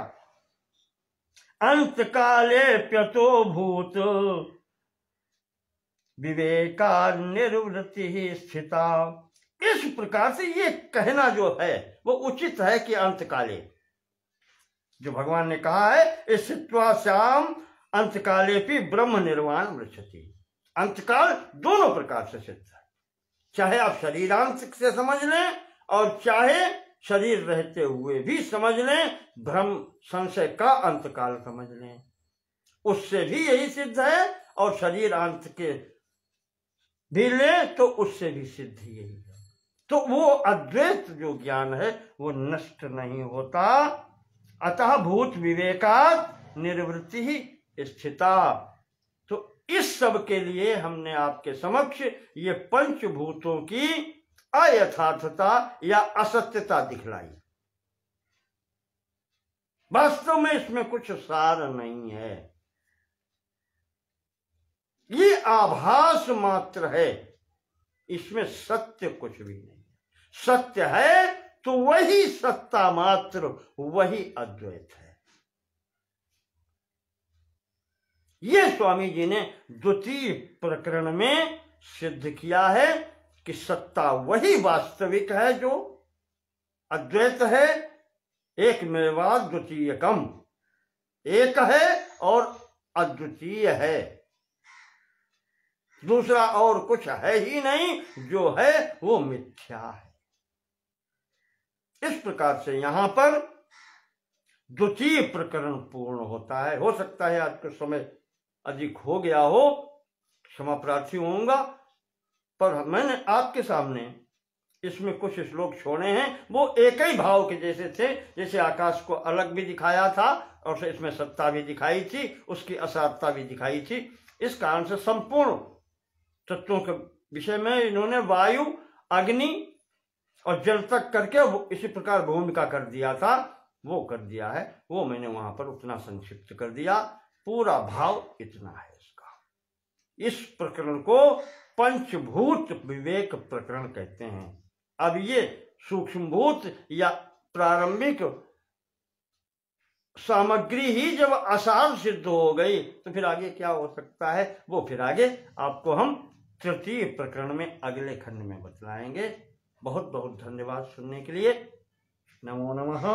अंत काले प्यतो भूत विवेका निर्वृत्ति स्थिता। इस प्रकार से ये कहना जो है वो उचित है कि अंत काले, जो भगवान ने कहा है, स्थित्वा श्याम अंतकाले भी ब्रह्म निर्वाण मृच्छति। अंतकाल दोनों प्रकार से सिद्ध है, चाहे आप शरीरांत से समझ लें और चाहे शरीर रहते हुए भी समझ लें, भ्रम संशय का अंतकाल समझ लें, उससे भी यही सिद्ध है। और शरीरांत के भी ले तो उससे भी सिद्ध यही है। तो वो अद्वैत जो ज्ञान है वो नष्ट नहीं होता। अतः भूत विवेकात् निर्वृत्ति ही स्थिता। तो इस सब के लिए हमने आपके समक्ष ये पंचभूतों की अयथार्थता या असत्यता दिखलाई। वास्तव में इसमें कुछ सार नहीं है, ये आभास मात्र है, इसमें सत्य कुछ भी नहीं। सत्य है तो वही सत्ता मात्र, वही अद्वैत है। ये स्वामी जी ने द्वितीय प्रकरण में सिद्ध किया है कि सत्ता वही वास्तविक है जो अद्वैत है। एक मेवा द्वितीयकम, एक है और अद्वितीय है, दूसरा और कुछ है ही नहीं, जो है वो मिथ्या है। इस प्रकार से यहां पर द्वितीय प्रकरण पूर्ण होता है। हो सकता है आज का समय अधिक हो गया हो, क्षमा प्रार्थी होऊंगा, पर मैंने आपके सामने इसमें कुछ श्लोक छोड़े हैं, वो एक ही भाव के जैसे थे, जैसे आकाश को अलग भी दिखाया था और इसमें सत्ता भी दिखाई थी, उसकी असारता भी दिखाई थी। इस कारण से संपूर्ण तत्वों के विषय में इन्होंने वायु, अग्नि और जल तक करके इसी प्रकार भूमिका कर दिया था, वो कर दिया है। वो मैंने वहां पर उतना संक्षिप्त कर दिया, पूरा भाव इतना है इसका। इस प्रकरण को पंचभूत विवेक प्रकरण कहते हैं। अब ये सूक्ष्मभूत या प्रारंभिक सामग्री ही जब असार सिद्ध हो गई तो फिर आगे क्या हो सकता है, वो फिर आगे आपको हम तृतीय प्रकरण में अगले खंड में बतलाएंगे। बहुत बहुत धन्यवाद सुनने के लिए। नमो नमः।